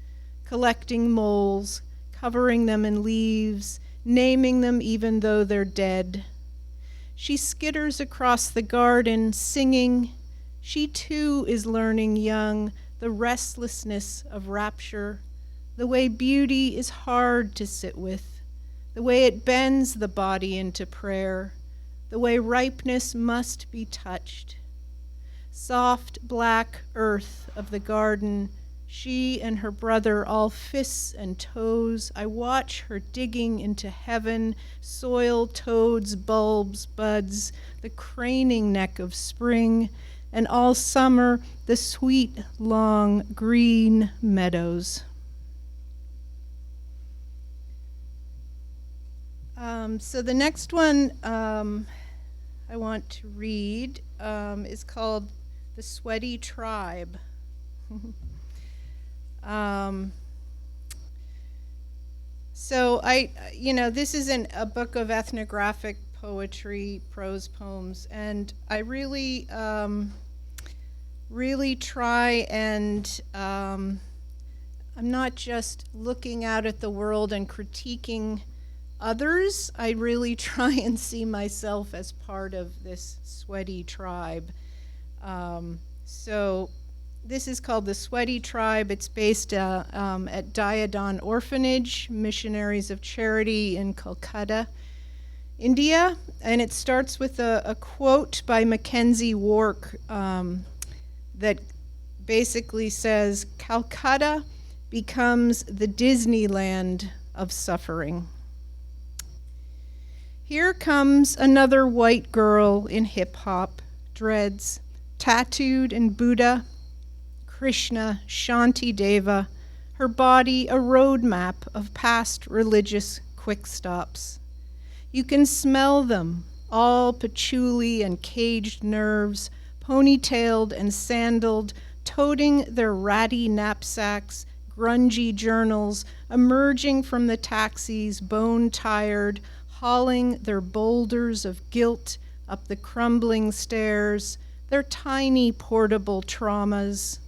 collecting moles, covering them in leaves, naming them even though they're dead. She skitters across the garden, singing. She too is learning young the restlessness of rapture, the way beauty is hard to sit with, the way it bends the body into prayer, the way ripeness must be touched. Soft black earth of the garden, she and her brother all fists and toes. I watch her digging into heaven, soil, toads, bulbs, buds, the craning neck of spring, and all summer the sweet, long, green meadows. So the next one I want to read is called The Sweaty Tribe. So this isn't a book of ethnographic poetry, prose poems, and I really try and I'm not just looking out at the world and critiquing others. I really try and see myself as part of this sweaty tribe. So this is called The Sweaty Tribe. It's based at Diadon Orphanage, Missionaries of Charity in Calcutta, India. And it starts with a quote by Mackenzie Wark that basically says, "Calcutta becomes the Disneyland of suffering." Here comes another white girl in hip-hop, dreads, tattooed in Buddha, Krishna, Shanti Deva, her body a roadmap of past religious quick stops. You can smell them, all patchouli and caged nerves, ponytailed and sandaled, toting their ratty knapsacks, grungy journals, emerging from the taxis, bone-tired, hauling their boulders of guilt up the crumbling stairs, their tiny portable traumas,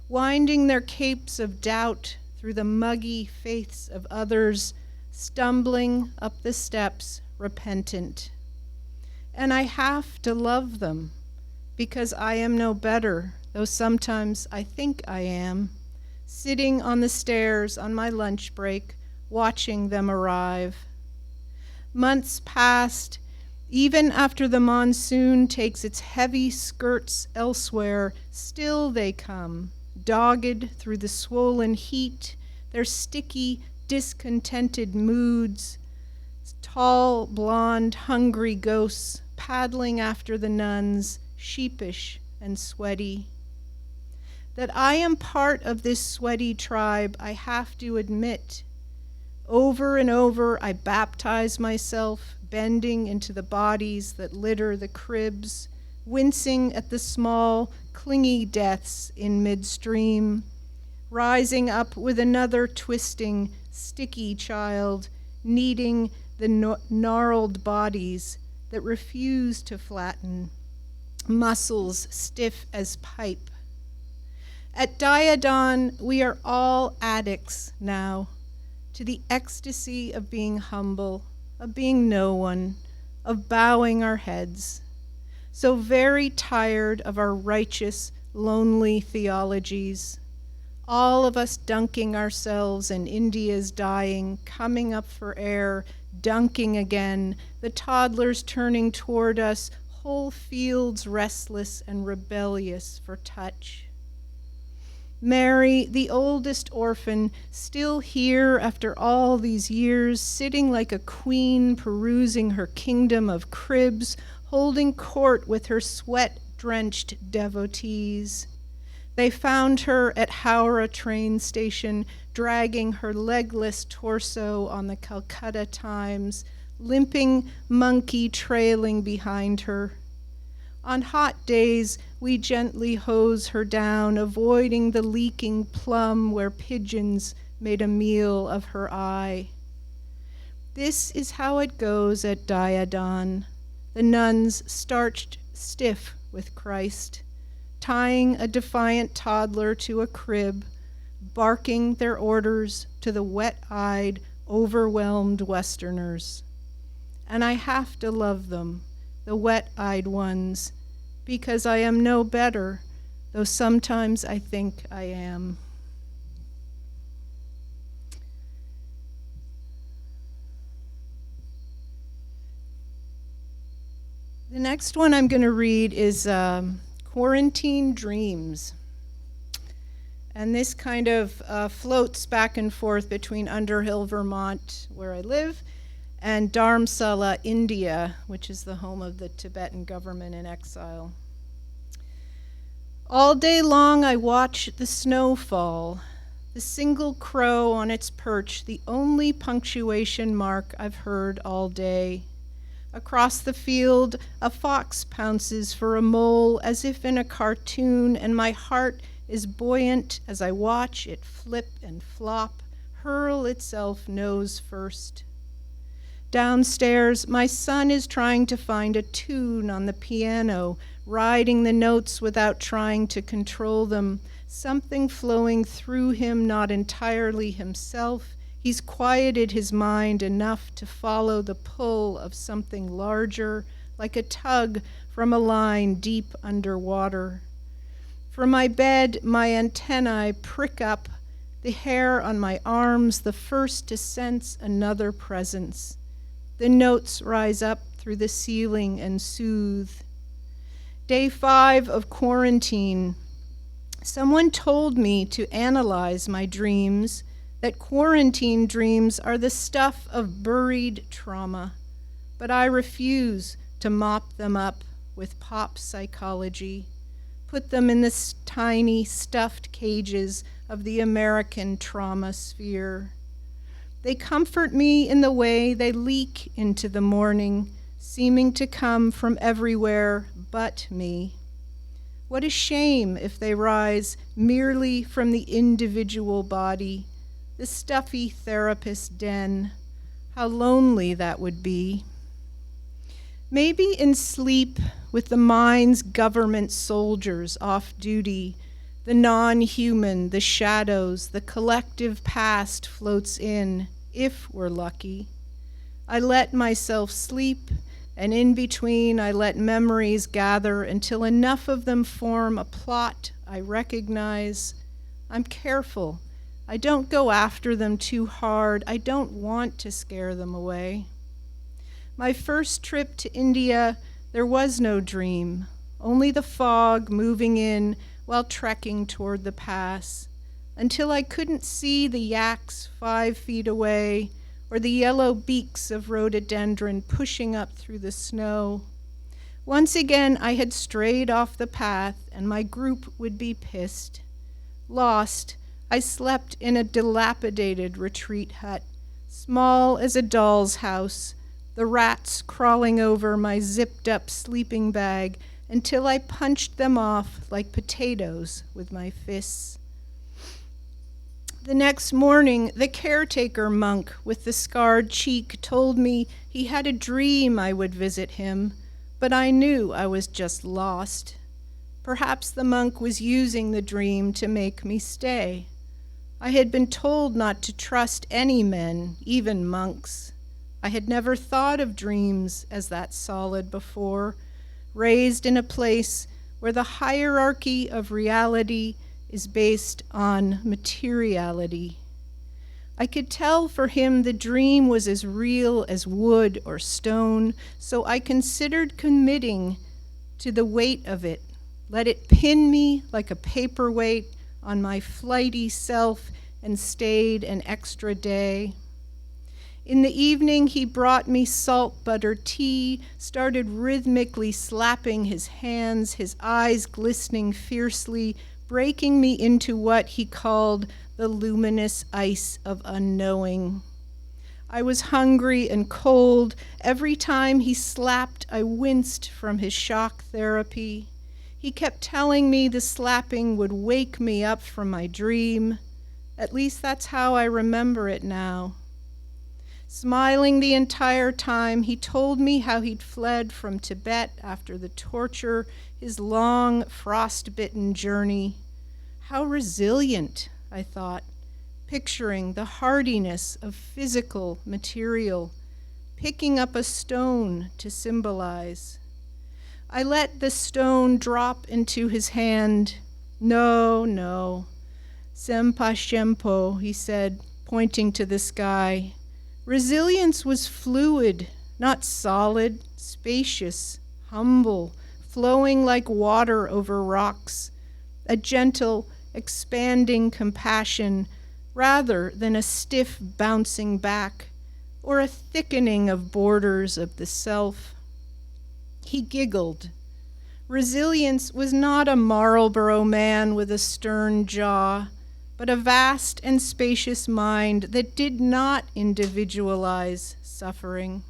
winding their capes of doubt through the muggy faiths of others, stumbling up the steps, repentant. And I have to love them, because I am no better, though sometimes I think I am, sitting on the stairs on my lunch break, watching them arrive. Months passed, even after the monsoon takes its heavy skirts elsewhere, still they come, dogged through the swollen heat, their sticky, discontented moods, tall, blonde, hungry ghosts paddling after the nuns, sheepish and sweaty. That I am part of this sweaty tribe, I have to admit. Over and over, I baptize myself, bending into the bodies that litter the cribs, wincing at the small, clingy deaths in midstream, rising up with another twisting, sticky child, kneading the gnarled bodies that refuse to flatten, muscles stiff as pipe. At Diadon, we are all addicts now to the ecstasy of being humble, of being no one, of bowing our heads. So very tired of our righteous, lonely theologies. All of us dunking ourselves in India's dying, coming up for air, dunking again, the toddlers turning toward us, whole fields restless and rebellious for touch. Mary, the oldest orphan, still here after all these years, sitting like a queen perusing her kingdom of cribs, holding court with her sweat-drenched devotees. They found her at Howrah train station, dragging her legless torso on the Calcutta Times, limping monkey trailing behind her. On hot days, we gently hose her down, avoiding the leaking plum where pigeons made a meal of her eye. This is how it goes at Diadon, the nuns starched stiff with Christ, tying a defiant toddler to a crib, barking their orders to the wet-eyed, overwhelmed Westerners. And I have to love them, the wet-eyed ones, because I am no better, though sometimes I think I am. The next one I'm going to read is Quarantine Dreams. And this kind of floats back and forth between Underhill, Vermont, where I live, and Dharamsala, India, which is the home of the Tibetan government in exile. All day long I watch the snow fall, the single crow on its perch, the only punctuation mark I've heard all day. Across the field, a fox pounces for a mole as if in a cartoon, and my heart is buoyant as I watch it flip and flop, hurl itself nose first. Downstairs, my son is trying to find a tune on the piano, riding the notes without trying to control them, something flowing through him, not entirely himself. He's quieted his mind enough to follow the pull of something larger, like a tug from a line deep underwater. From my bed, my antennae prick up, the hair on my arms, the first to sense another presence. The notes rise up through the ceiling and soothe. Day 5 of quarantine. Someone told me to analyze my dreams, that quarantine dreams are the stuff of buried trauma, but I refuse to mop them up with pop psychology, put them in the tiny stuffed cages of the American trauma sphere. They comfort me in the way they leak into the morning, seeming to come from everywhere but me. What a shame if they rise merely from the individual body, the stuffy therapist den. How lonely that would be. Maybe in sleep with the mind's government soldiers off duty, the non-human, the shadows, the collective past floats in, if we're lucky. I let myself sleep, and in between I let memories gather until enough of them form a plot I recognize. I'm careful. I don't go after them too hard. I don't want to scare them away. My first trip to India, there was no dream, only the fog moving in while trekking toward the pass, until I couldn't see the yaks 5 feet away or the yellow beaks of rhododendron pushing up through the snow. Once again, I had strayed off the path, and my group would be pissed. Lost, I slept in a dilapidated retreat hut, small as a doll's house, the rats crawling over my zipped-up sleeping bag until I punched them off like potatoes with my fists. The next morning, the caretaker monk with the scarred cheek told me he had a dream I would visit him, but I knew I was just lost. Perhaps the monk was using the dream to make me stay. I had been told not to trust any men, even monks. I had never thought of dreams as that solid before, raised in a place where the hierarchy of reality is based on materiality. I could tell for him the dream was as real as wood or stone, so I considered committing to the weight of it, let it pin me like a paperweight on my flighty self, and stayed an extra day. In the evening, he brought me salt butter tea, started rhythmically slapping his hands, his eyes glistening fiercely, breaking me into what he called the luminous ice of unknowing. I was hungry and cold. Every time he slapped, I winced from his shock therapy. He kept telling me the slapping would wake me up from my dream. At least that's how I remember it now. Smiling the entire time, he told me how he'd fled from Tibet after the torture, his long, frost-bitten journey. How resilient, I thought, picturing the hardiness of physical material, picking up a stone to symbolize. I let the stone drop into his hand. No, Sempa Shempo, he said, pointing to the sky. Resilience was fluid, not solid, spacious, humble, flowing like water over rocks, a gentle, expanding compassion rather than a stiff bouncing back or a thickening of borders of the self. He giggled. Resilience was not a Marlboro man with a stern jaw, but a vast and spacious mind that did not individualize suffering.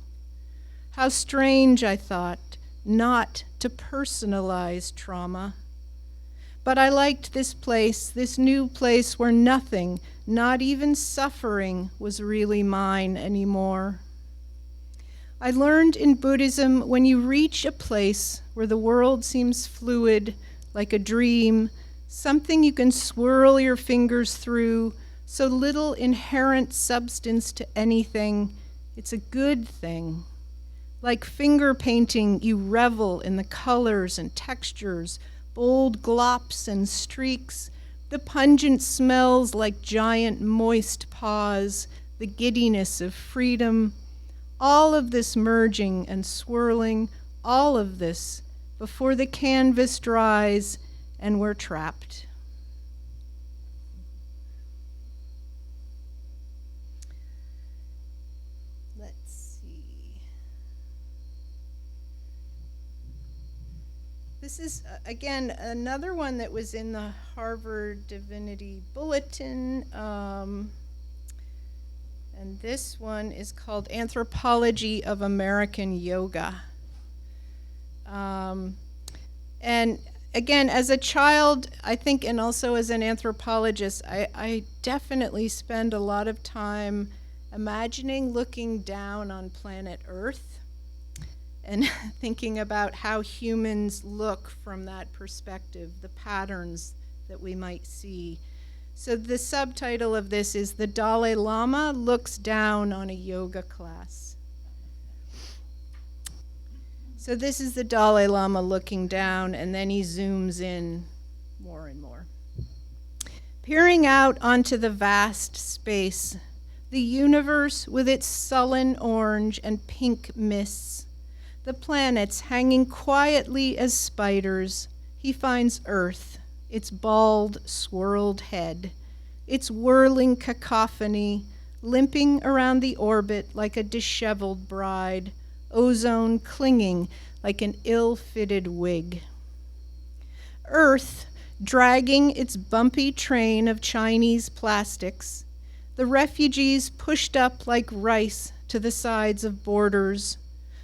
How strange, I thought, not to personalize trauma. But I liked this place, this new place where nothing, not even suffering, was really mine anymore. I learned in Buddhism when you reach a place where the world seems fluid, like a dream, something you can swirl your fingers through, so little inherent substance to anything, it's a good thing. Like finger painting, you revel in the colors and textures, bold glops and streaks, the pungent smells like giant moist paws, the giddiness of freedom, all of this merging and swirling, all of this before the canvas dries and we're trapped. Let's see. This is, again, another one that was in the Harvard Divinity Bulletin. And this one is called Anthropology of American Yoga. And again, as a child, I think, and also as an anthropologist, I definitely spend a lot of time imagining looking down on planet Earth and thinking about how humans look from that perspective, the patterns that we might see. So the subtitle of this is The Dalai Lama Looks Down on a Yoga Class. So this is the Dalai Lama looking down, and then he zooms in more and more. Peering out onto the vast space, the universe with its sullen orange and pink mists, the planets hanging quietly as spiders, he finds Earth, its bald, swirled head, its whirling cacophony, limping around the orbit like a disheveled bride, ozone clinging like an ill-fitted wig. Earth, dragging its bumpy train of Chinese plastics, the refugees pushed up like rice to the sides of borders,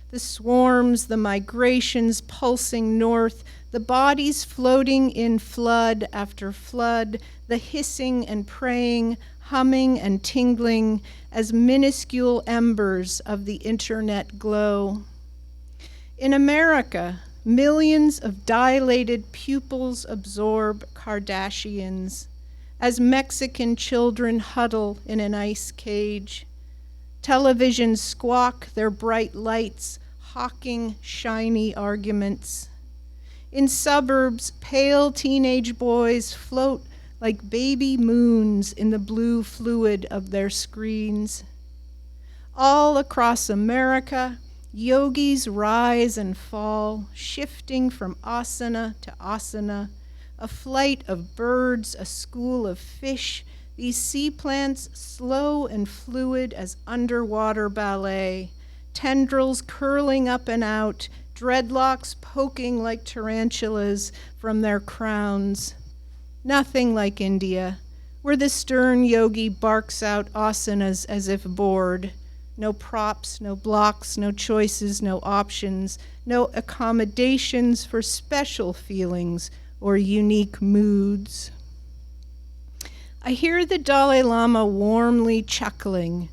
the swarms, the migrations pulsing north, the bodies floating in flood after flood, the hissing and praying, humming and tingling as minuscule embers of the internet glow. In America, millions of dilated pupils absorb Kardashians as Mexican children huddle in an ice cage. Televisions squawk their bright lights, hawking shiny arguments. In suburbs, pale teenage boys float like baby moons in the blue fluid of their screens. All across America, yogis rise and fall, shifting from asana to asana, a flight of birds, a school of fish, these sea plants slow and fluid as underwater ballet, tendrils curling up and out, dreadlocks poking like tarantulas from their crowns. Nothing like India, where the stern yogi barks out asanas as if bored. No props, no blocks, no choices, no options, no accommodations for special feelings or unique moods. I hear the Dalai Lama warmly chuckling.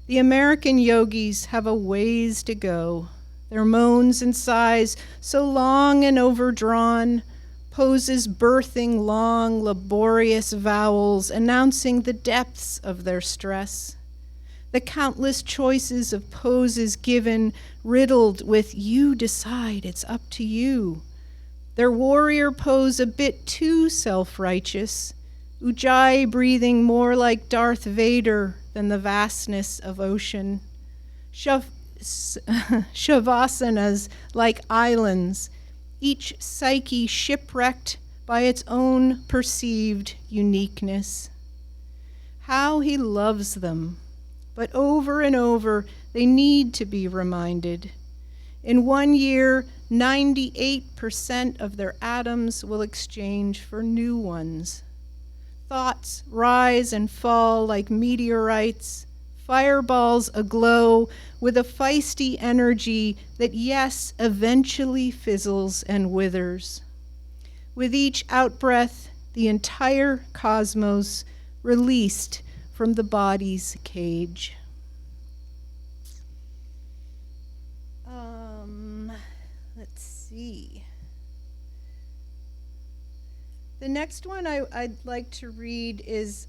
The American yogis have a ways to go. Their moans and sighs so long and overdrawn, poses birthing long, laborious vowels, announcing the depths of their stress. The countless choices of poses given, riddled with "you decide, it's up to you." Their warrior pose a bit too self-righteous, Ujjayi breathing more like Darth Vader than the vastness of ocean. Shavasana's like islands, each psyche shipwrecked by its own perceived uniqueness. How he loves them, but over and over they need to be reminded. In 1 year, 98% of their atoms will exchange for new ones. Thoughts rise and fall like meteorites, fireballs aglow with a feisty energy that, yes, eventually fizzles and withers. With each outbreath, the entire cosmos released from the body's cage. Let's see. The next one I'd like to read is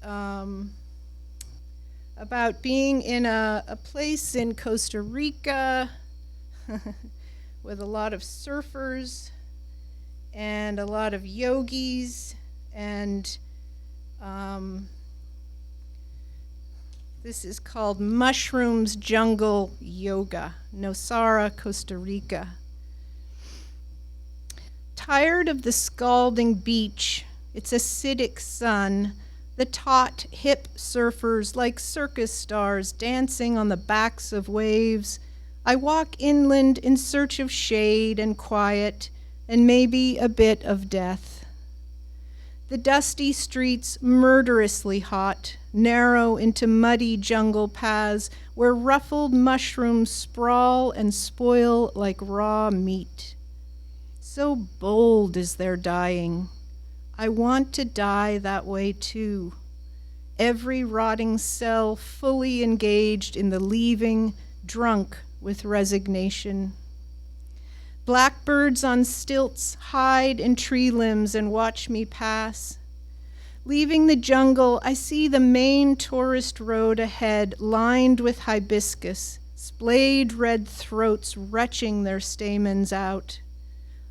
about being in a place in Costa Rica with a lot of surfers and a lot of yogis, and this is called Mushrooms Jungle Yoga, Nosara, Costa Rica. Tired of the scalding beach, its acidic sun, the taut, hip surfers like circus stars dancing on the backs of waves, I walk inland in search of shade and quiet, and maybe a bit of death. The dusty streets murderously hot, narrow into muddy jungle paths where ruffled mushrooms sprawl and spoil like raw meat. So bold is their dying. I want to die that way too. Every rotting cell fully engaged in the leaving, drunk with resignation. Blackbirds on stilts hide in tree limbs and watch me pass. Leaving the jungle, I see the main tourist road ahead, lined with hibiscus, splayed red throats retching their stamens out.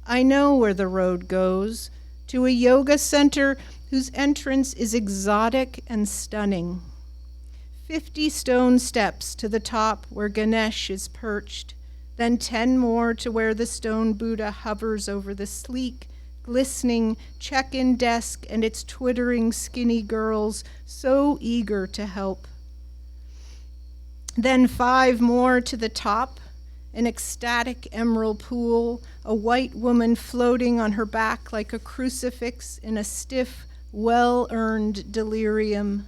I know where the road goes, to a yoga center whose entrance is exotic and stunning. 50 stone steps to the top where Ganesh is perched, then 10 more to where the stone Buddha hovers over the sleek, glistening check-in desk and its twittering skinny girls so eager to help. Then 5 more to the top, an ecstatic emerald pool, a white woman floating on her back like a crucifix in a stiff, well-earned delirium.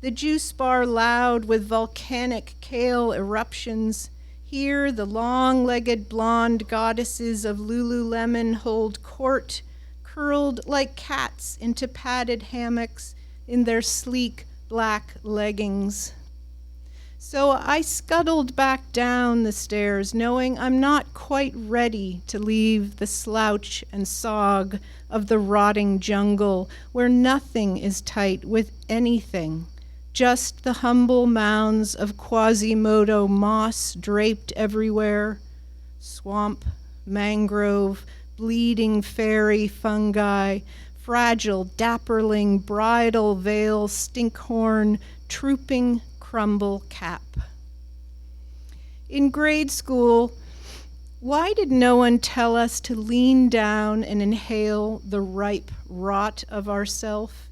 The juice bar loud with volcanic kale eruptions. Here, the long-legged blonde goddesses of Lululemon hold court, curled like cats into padded hammocks in their sleek black leggings. So I scuttled back down the stairs, knowing I'm not quite ready to leave the slouch and sog of the rotting jungle where nothing is tight with anything. Just the humble mounds of Quasimodo moss draped everywhere, swamp, mangrove, bleeding fairy fungi, fragile dapperling bridal veil stinkhorn, trooping crumble cap. In grade school, why did no one tell us to lean down and inhale the ripe rot of ourself?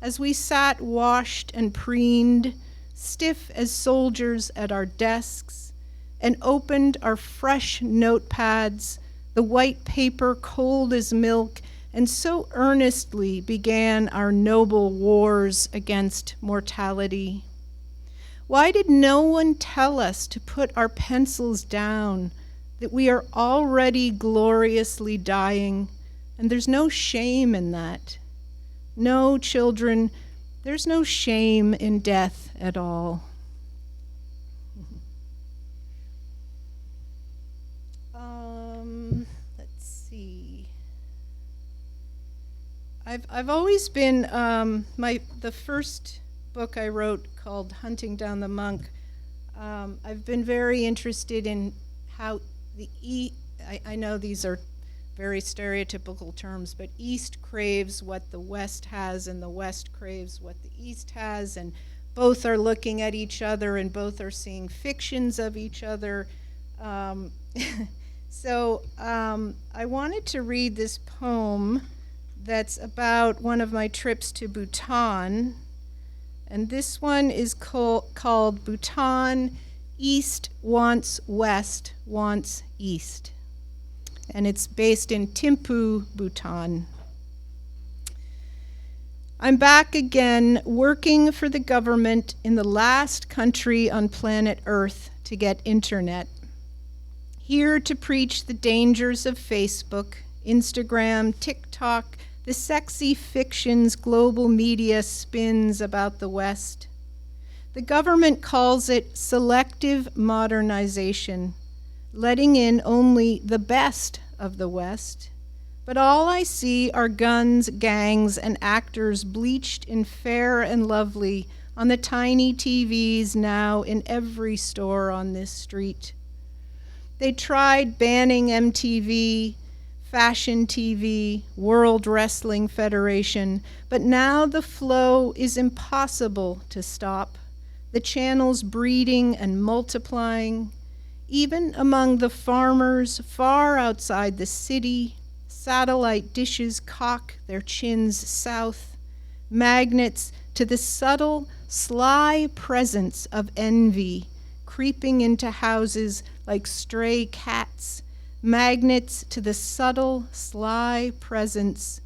As we sat washed and preened, stiff as soldiers at our desks, and opened our fresh notepads, the white paper cold as milk, and so earnestly began our noble wars against mortality. Why did no one tell us to put our pencils down, that we are already gloriously dying, and there's no shame in that? No, children, there's no shame in death at all. Let's see. I've always been the first book I wrote called Hunting Down the Monk. I've been very interested in how I know these are very stereotypical terms, but East craves what the West has and the West craves what the East has, and both are looking at each other and both are seeing fictions of each other. So I wanted to read this poem that's about one of my trips to Bhutan, and this one is called Bhutan, East Wants West Wants East. And it's based in Thimphu, Bhutan. I'm back again working for the government in the last country on planet Earth to get internet. Here to preach the dangers of Facebook, Instagram, TikTok, the sexy fictions global media spins about the West. The government calls it selective modernization, letting in only the best of the West. But all I see are guns, gangs, and actors bleached in fair and lovely on the tiny TVs now in every store on this street. They tried banning MTV, Fashion TV, World Wrestling Federation, but now the flow is impossible to stop. The channels breeding and multiplying. Even among the farmers far outside the city, satellite dishes cock their chins south, magnets to the subtle, sly presence of envy, creeping into houses like stray cats, magnets to the subtle, sly presence,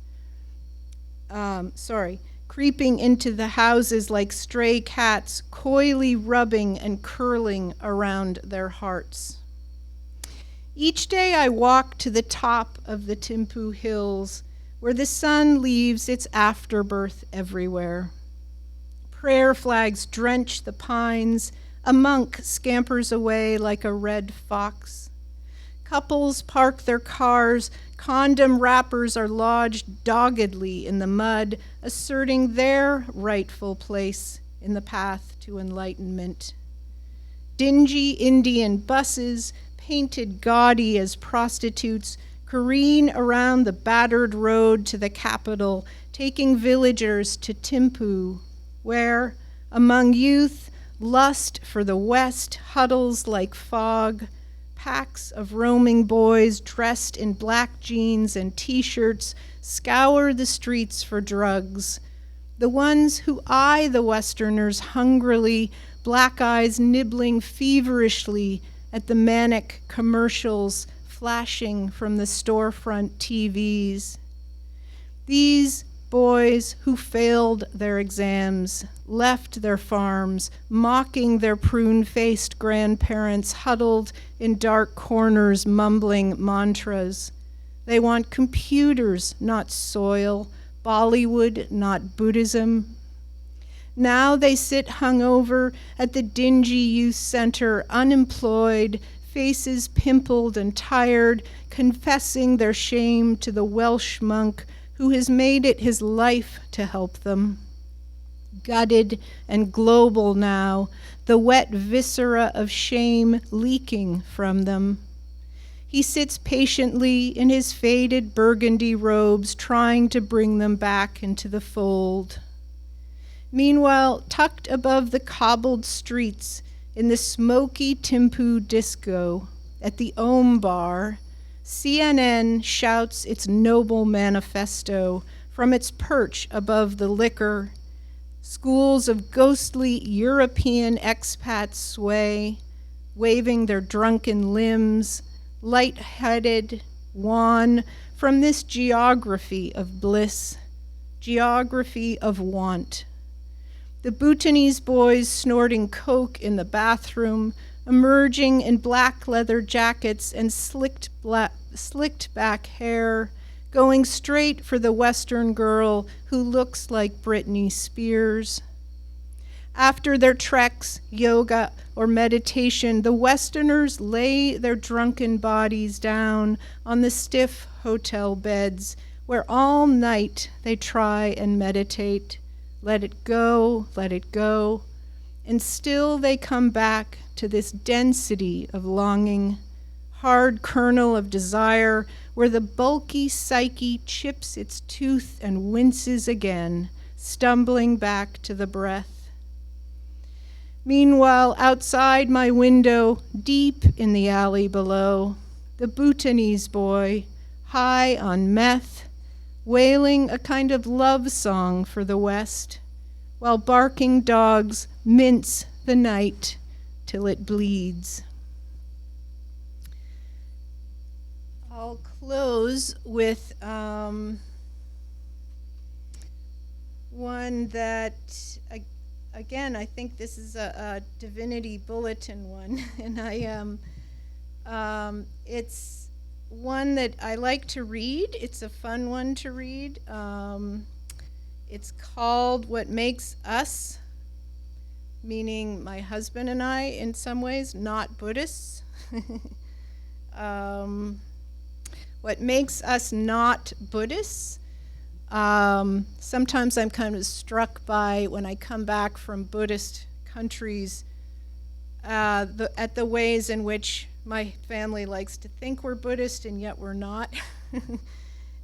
creeping into the houses like stray cats, coyly rubbing and curling around their hearts. Each day I walk to the top of the Timpu Hills, where the sun leaves its afterbirth everywhere. Prayer flags drench the pines. A monk scampers away like a red fox. Couples park their cars. Condom wrappers are lodged doggedly in the mud, asserting their rightful place in the path to enlightenment. Dingy Indian buses, painted gaudy as prostitutes, careen around the battered road to the capital, taking villagers to Timpu, where, among youth, lust for the West huddles like fog. Packs of roaming boys dressed in black jeans and t-shirts scour the streets for drugs. The ones who eye the Westerners hungrily, black eyes nibbling feverishly at the manic commercials flashing from the storefront TVs. These boys who failed their exams, left their farms, mocking their prune-faced grandparents huddled in dark corners mumbling mantras. They want computers, not soil, Bollywood, not Buddhism. Now they sit hungover at the dingy youth center, unemployed, faces pimpled and tired, confessing their shame to the Welsh monk who has made it his life to help them. Gutted and global now, the wet viscera of shame leaking from them. He sits patiently in his faded burgundy robes, trying to bring them back into the fold. Meanwhile, tucked above the cobbled streets, in the smoky Timpu disco, at the Om Bar, CNN shouts its noble manifesto from its perch above the liquor. Schools of ghostly European expats sway, waving their drunken limbs, light-headed, wan, from this geography of bliss, geography of want. The Bhutanese boys snorting coke in the bathroom, emerging in black leather jackets and slicked back hair, going straight for the Western girl who looks like Britney Spears. After their treks, yoga, or meditation, the Westerners lay their drunken bodies down on the stiff hotel beds, where all night they try and meditate. Let it go, and still they come back to this density of longing, hard kernel of desire, where the bulky psyche chips its tooth and winces again, stumbling back to the breath. Meanwhile, outside my window, deep in the alley below, the Bhutanese boy, high on meth, wailing a kind of love song for the West, while barking dogs mince the night till it bleeds. I'll close with one that, again, I think this is a Divinity Bulletin one, and it's one that I like to read. It's a fun one to read. It's called What Makes Us, meaning my husband and I, in some ways, not Buddhists. What makes us not Buddhists? Sometimes I'm kind of struck by, when I come back from Buddhist countries, at the ways in which my family likes to think we're Buddhist and yet we're not.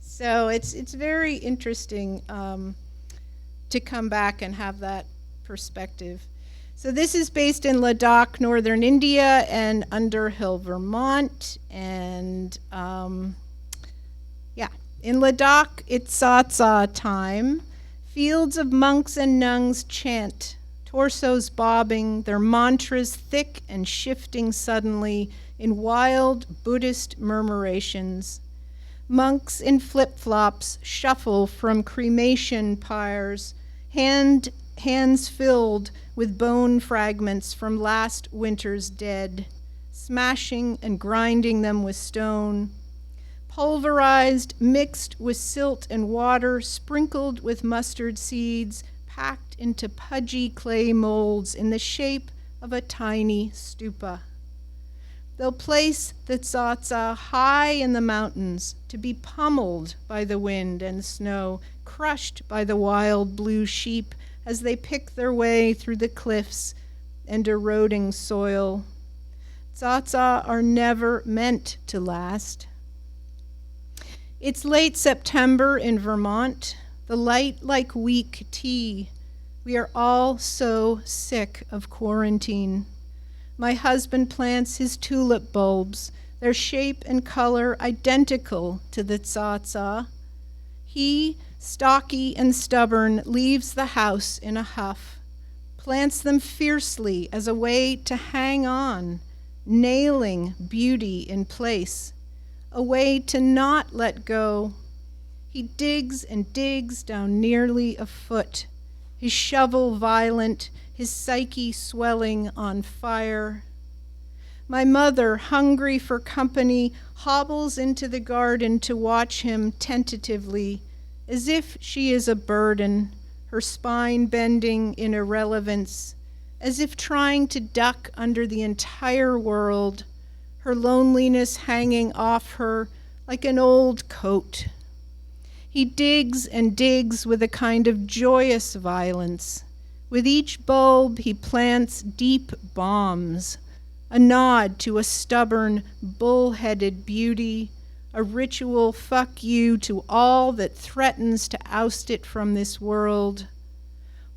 So it's very interesting to come back and have that perspective. So this is based in Ladakh, northern India, and Underhill, Vermont. And in Ladakh, it's Tsatsa time. Fields of monks and nuns chant, torsos bobbing, their mantras thick and shifting suddenly in wild Buddhist murmurations. Monks in flip-flops shuffle from cremation pyres, hands filled with bone fragments from last winter's dead, smashing and grinding them with stone, pulverized, mixed with silt and water, sprinkled with mustard seeds, packed into pudgy clay molds in the shape of a tiny stupa. They'll place the tsatsa high in the mountains to be pummeled by the wind and snow, crushed by the wild blue sheep as they pick their way through the cliffs and eroding soil. Tsatsa are never meant to last. It's late September in Vermont, the light like weak tea. We are all so sick of quarantine. My husband plants his tulip bulbs, their shape and color identical to the tsatsa. He, stocky and stubborn, leaves the house in a huff, plants them fiercely as a way to hang on, nailing beauty in place, a way to not let go. He digs and digs down nearly a foot, his shovel violent, his psyche swelling on fire. My mother, hungry for company, hobbles into the garden to watch him tentatively, as if she is a burden, her spine bending in irrelevance, as if trying to duck under the entire world, her loneliness hanging off her like an old coat. He digs and digs with a kind of joyous violence. With each bulb, he plants deep bombs, a nod to a stubborn, bull-headed beauty, a ritual fuck you to all that threatens to oust it from this world.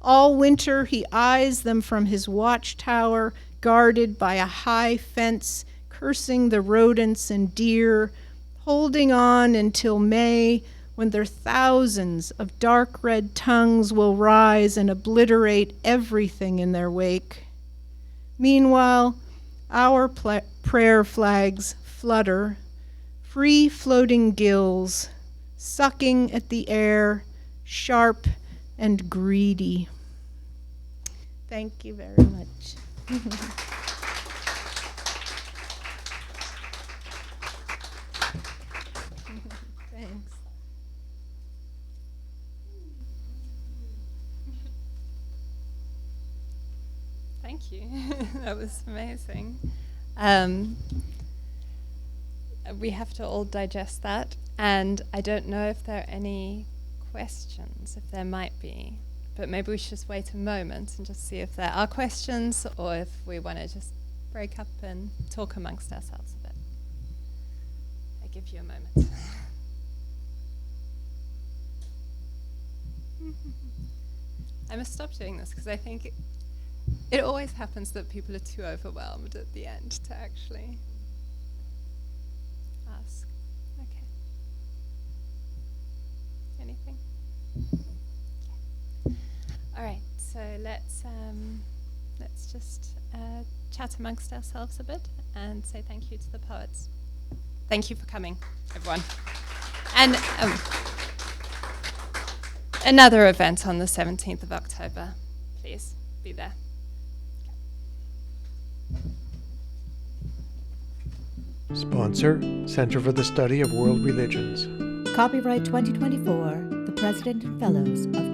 All winter, he eyes them from his watchtower, guarded by a high fence, cursing the rodents and deer, holding on until May, when their thousands of dark red tongues will rise and obliterate everything in their wake. Meanwhile, our prayer flags flutter, free floating gills, sucking at the air, sharp and greedy. Thank you very much. Thanks. Thank you. That was amazing. We have to all digest that, and I don't know if there are any questions, if there might be, but maybe we should just wait a moment and just see if there are questions, or if we want to just break up and talk amongst ourselves a bit. I give you a moment. I must stop doing this because I think it always happens that people are too overwhelmed at the end to actually ask. Okay. Anything? Yeah. All right. So let's just chat amongst ourselves a bit and say thank you to the poets. Thank you for coming, everyone. And another event on the 17th of October. Please be there. Sponsor, Center for the Study of World Religions. Copyright 2024, the President and Fellows of